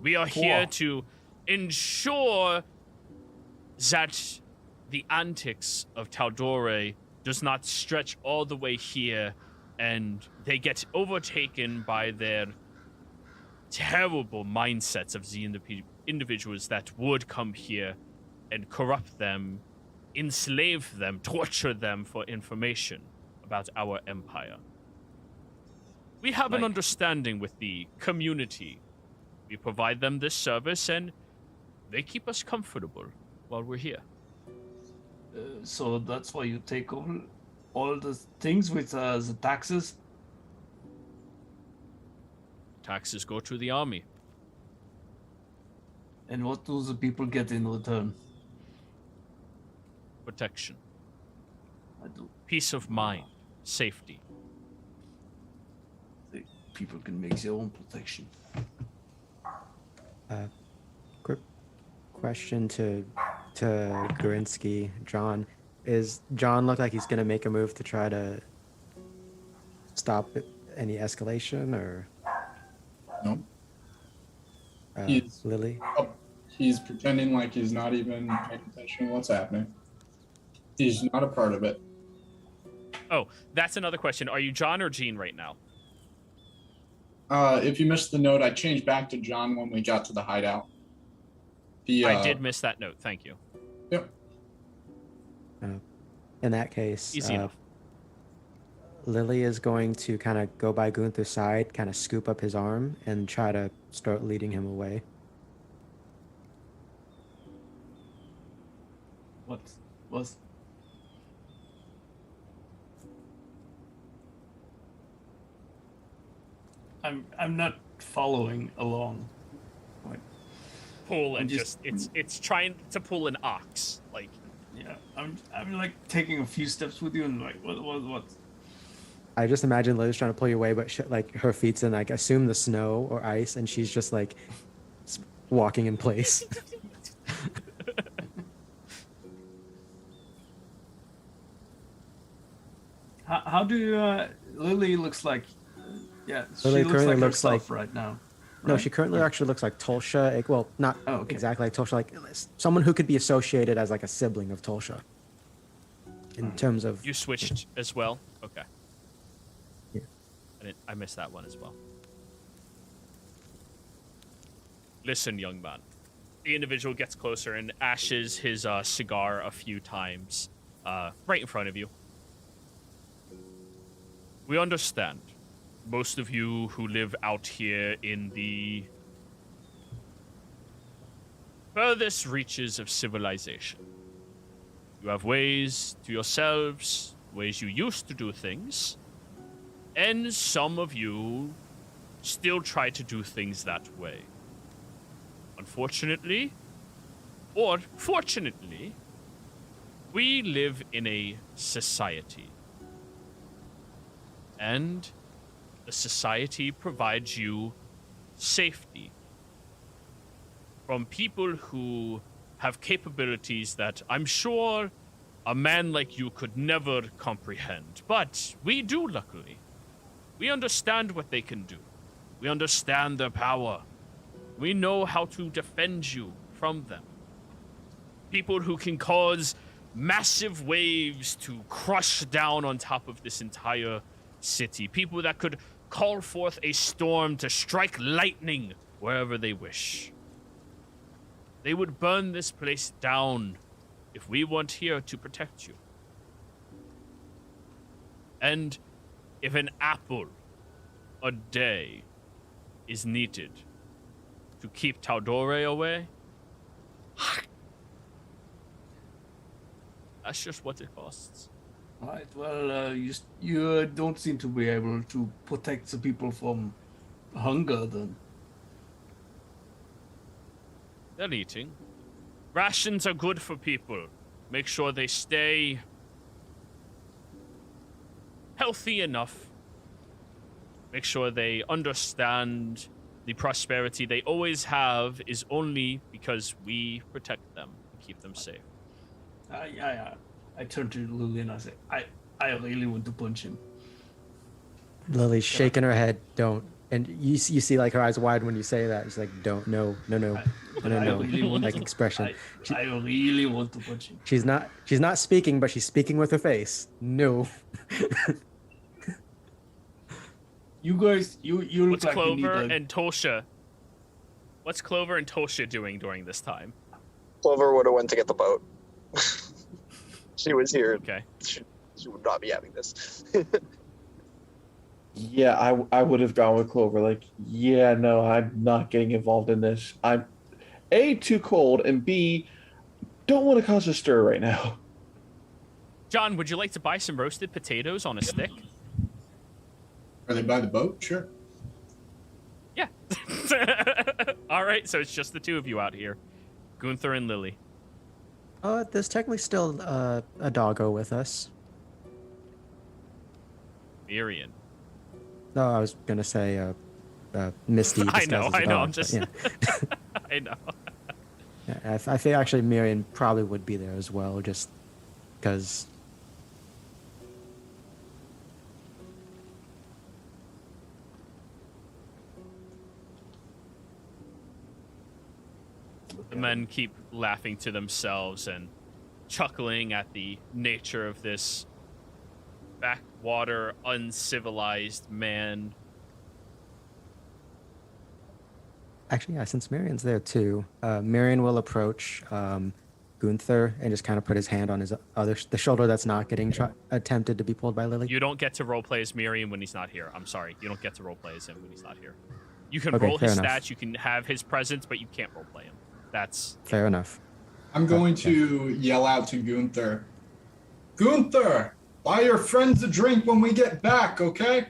We are here to ensure that the antics of Tal'Dorei does not stretch all the way here and they get overtaken by their terrible mindsets of the individuals that would come here and corrupt them, enslave them, torture them for information about our empire. We have an understanding with the community. We provide them this service and they keep us comfortable while we're here. So that's why you take over all the things with the taxes? Taxes go to the army. And what do the people get in return? Protection. I do. Peace of mind. Safety. The people can make their own protection. Quick question to Gorinsky, John. Is John look like he's going to make a move to try to stop any escalation, or No. He's Lily? He's pretending like he's not even paying attention to what's happening. He's not a part of it. Oh, that's another question. Are you John or Jean right now? If you missed the note, I changed back to John when we got to the hideout. I did miss that note. Thank you. Yep. In that case, Easy enough. Lily is going to kind of go by Gunther's side, kind of scoop up his arm, and try to start leading him away. What was? I'm not following along. Like, Pull and just- it's trying to pull an ox. Like, yeah, I'm like taking a few steps with you and like what? I just imagine Lily's trying to pull you away, but like her feet's in assume the snow or ice, and she's just walking in place. How do you, Lily looks like? Yeah, Lily she currently looks like looks herself right now. No, right? she currently actually looks like Tolsha. Well, not okay. exactly like Tolsha, like someone who could be associated as a sibling of Tolsha. in terms of You switched as well? Okay. Yeah. I missed that one as well. Listen, young man. The individual gets closer and ashes his cigar a few times right in front of you. We understand. Most of you who live out here in the furthest reaches of civilization. You have ways to yourselves, ways you used to do things, and some of you still try to do things that way. Unfortunately, or fortunately, we live in a society. And the society provides you safety from people who have capabilities that I'm sure a man like you could never comprehend. But we do, luckily. We understand what they can do. We understand their power. We know how to defend you from them. People who can cause massive waves to crush down on top of this entire city. People that could call forth a storm to strike lightning wherever they wish. They would burn this place down if we weren't here to protect you. And if an apple a day is needed to keep Tal'Dorei away, that's just what it costs. Right, well, you don't seem to be able to protect the people from hunger, then. They're eating. Rations are good for people. Make sure they stay healthy enough. Make sure they understand the prosperity they always have is only because we protect them and keep them safe. I turn to Lily and I say, I really want to punch him. Lily's shaking her head. Don't. And you see like her eyes wide when you say that. She's like, don't, no, Really like expression. I really want to punch him. She's not speaking, but she's speaking with her face. No. You guys, you look What's like Clover you need and Tosha? What's Clover and Tosha doing during this time? Clover would have went to get the boat. She was here. Okay. She would not be having this. Yeah, I would have gone with Clover. Like, yeah, no, I'm not getting involved in this. I'm A, too cold, and B, don't want to cause a stir right now. John, would you like to buy some roasted potatoes on a stick? Are they by the boat? Sure. Yeah. All right, so it's just the two of you out here. Gunther and Lily. There's technically still a doggo with us. Mirian. No, I was gonna say Misty. I know, disguised as a dog, I'm just... yeah. I know. Yeah, I think actually Miriam probably would be there as well, just because. The men keep laughing to themselves and chuckling at the nature of this backwater, uncivilized man. Actually, yeah, since Miriam's there too, Miriam will approach Gunther and just kind of put his hand on the shoulder that's not getting attempted to be pulled by Lily. You don't get to roleplay as Miriam when he's not here. I'm sorry. You don't get to roleplay as him when he's not here. You can Okay, roll his fair enough. stats, you can have his presence, but you can't roleplay him. That's Fair enough. I'm going to yell out to Gunther. Gunther, buy your friends a drink when we get back, okay?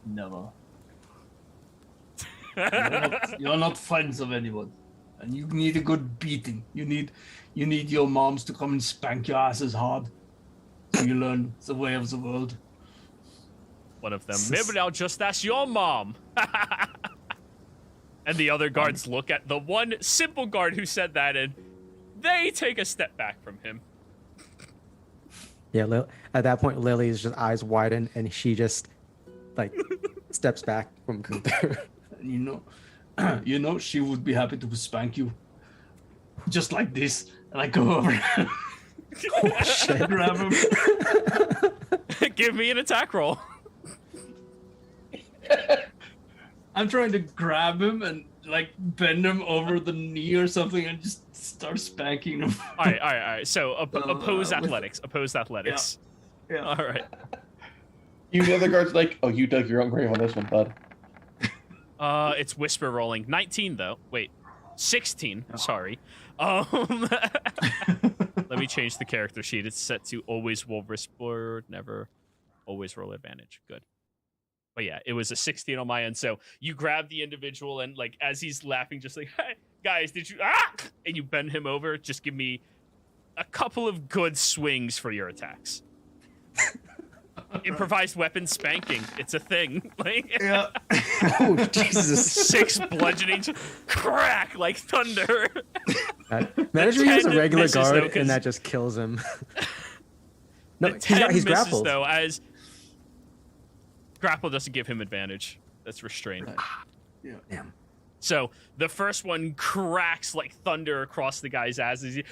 Never. You're not friends of anyone, and you need a good beating. You need your moms to come and spank your asses hard, so you learn the way of the world. one of them. Maybe I'll just ask your mom. And the other guards look at the one simple guard who said that, and they take a step back from him. Yeah, at that point, Lily's just eyes widen, and she just like steps back from Gunther. You know, she would be happy to spank you, just like this. And I go over. Oh shit! Grab him. Give me an attack roll. I'm trying to grab him and like bend him over the knee or something and just start spanking him. All right. So oppose with- athletics. Oppose athletics. Yeah. All right. You the other guard's like, oh, you dug your own grave on this one, bud. It's whisper rolling. 19 though. Wait, 16. Sorry. Let me change the character sheet. It's set to always roll whisper, never always roll advantage. Good. But yeah, it was a 16 on my end. So you grab the individual and like as he's laughing, just like, hey, guys, did you and you bend him over. Just give me a couple of good swings for your attacks. Improvised weapon spanking. It's a thing. Like Yeah. Oh Jesus! 6 bludgeoning, crack like thunder. Manager uses a 10 regular misses, guard, though, 'cause- and that just kills him. No, The 10 he's misses, grappled. though, as grapple doesn't give him advantage. That's restrained. Damn. So the first one cracks like thunder across the guy's ass as he,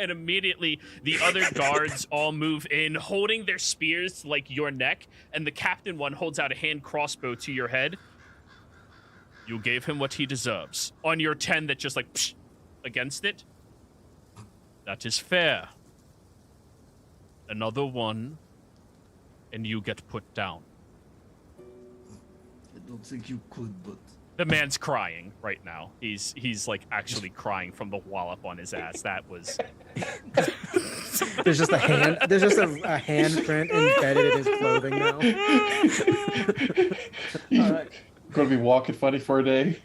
and immediately the other guards all move in, holding their spears to like your neck, and the captain one holds out a hand crossbow to your head. You gave him what he deserves. On your 10 that just like psh, against it. That is fair. Another one, and you get put down. I don't think you could, but The man's crying right now. He's like actually crying from the wallop on his ass. That was There's just a hand. There's just a handprint embedded in his clothing now. He's Alright. gonna be walking funny for a day.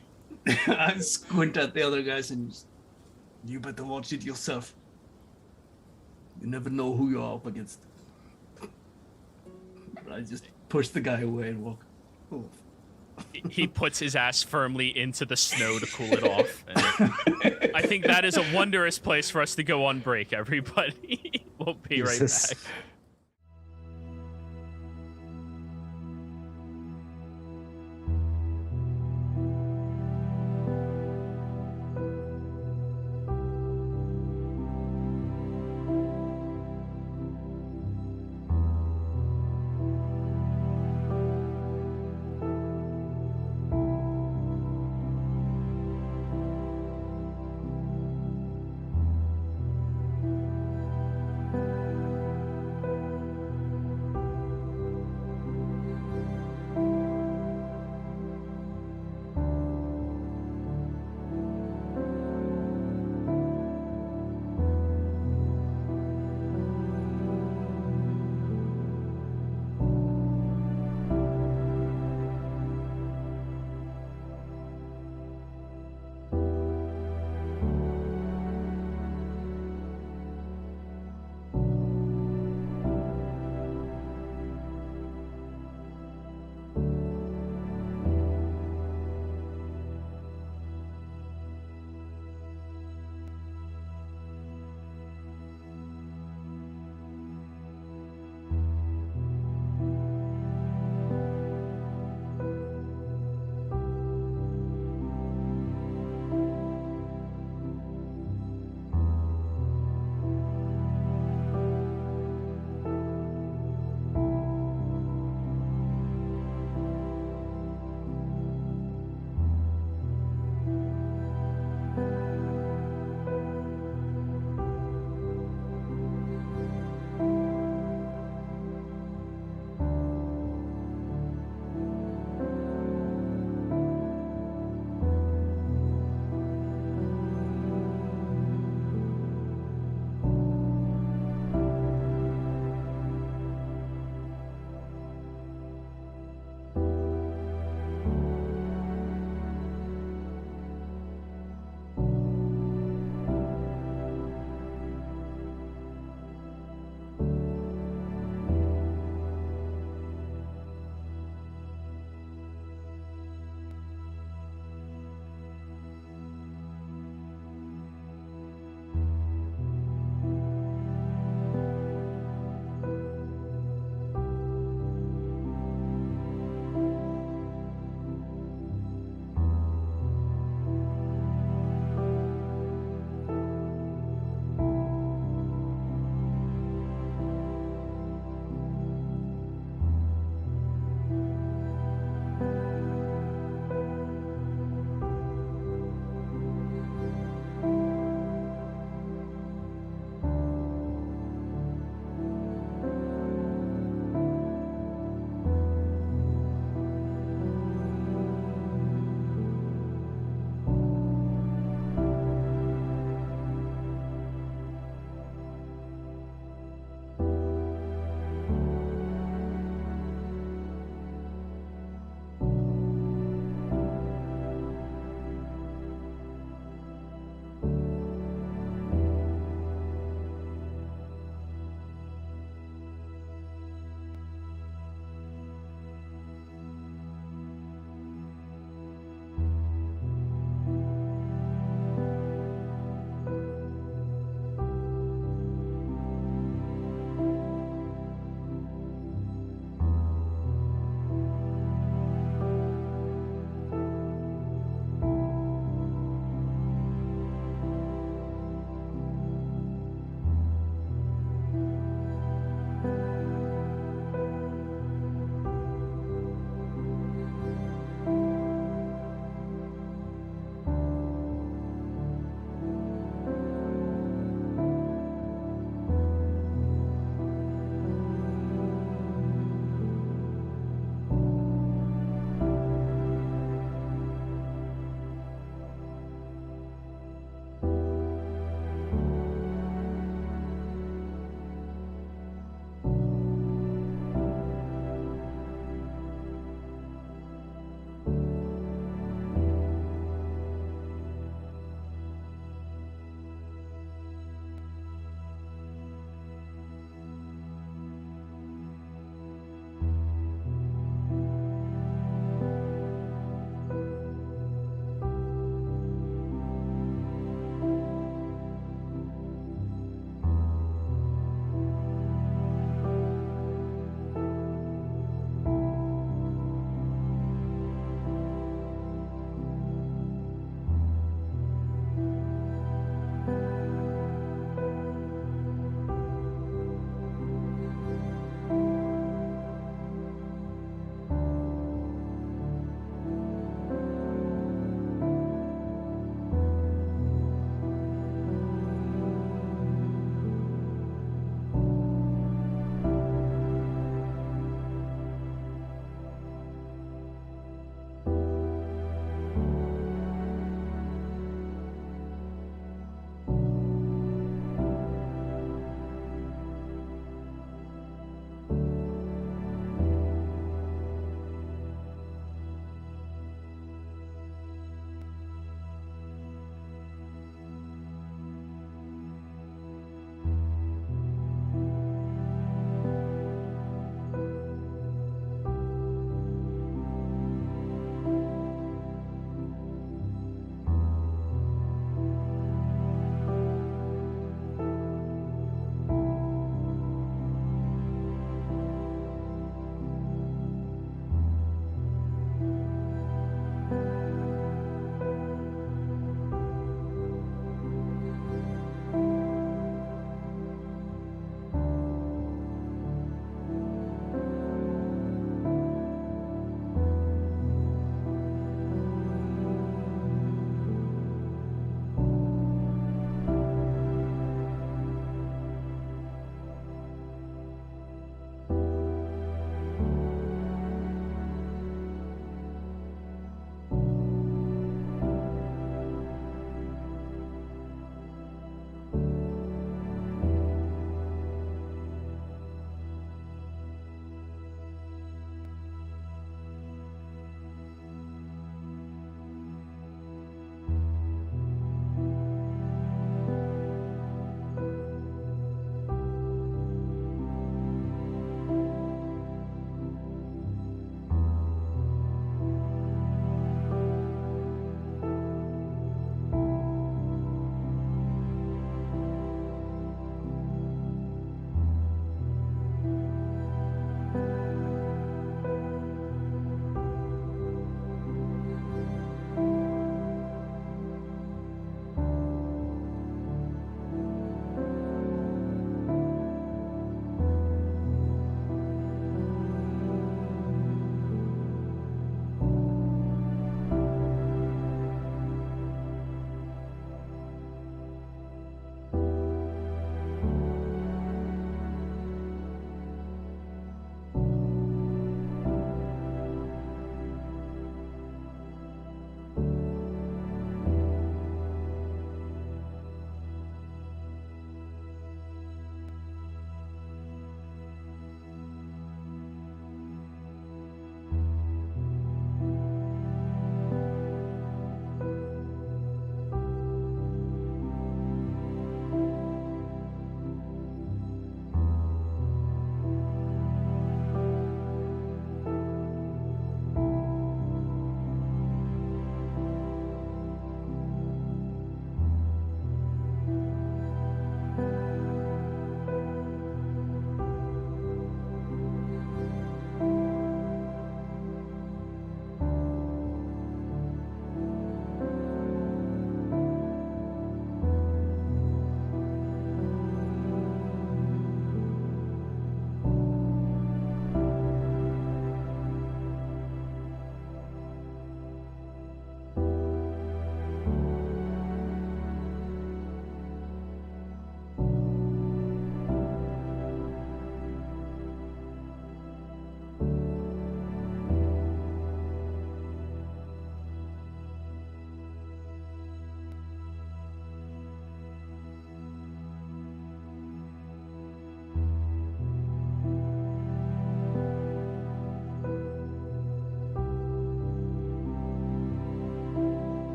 I squint at the other guys and just, you better watch it yourself. You never know who you're up against. But I just push the guy away and walk. Oh. he puts his ass firmly into the snow to cool it off. And I think that is a wondrous place for us to go on break, everybody. We'll be right Jesus. back.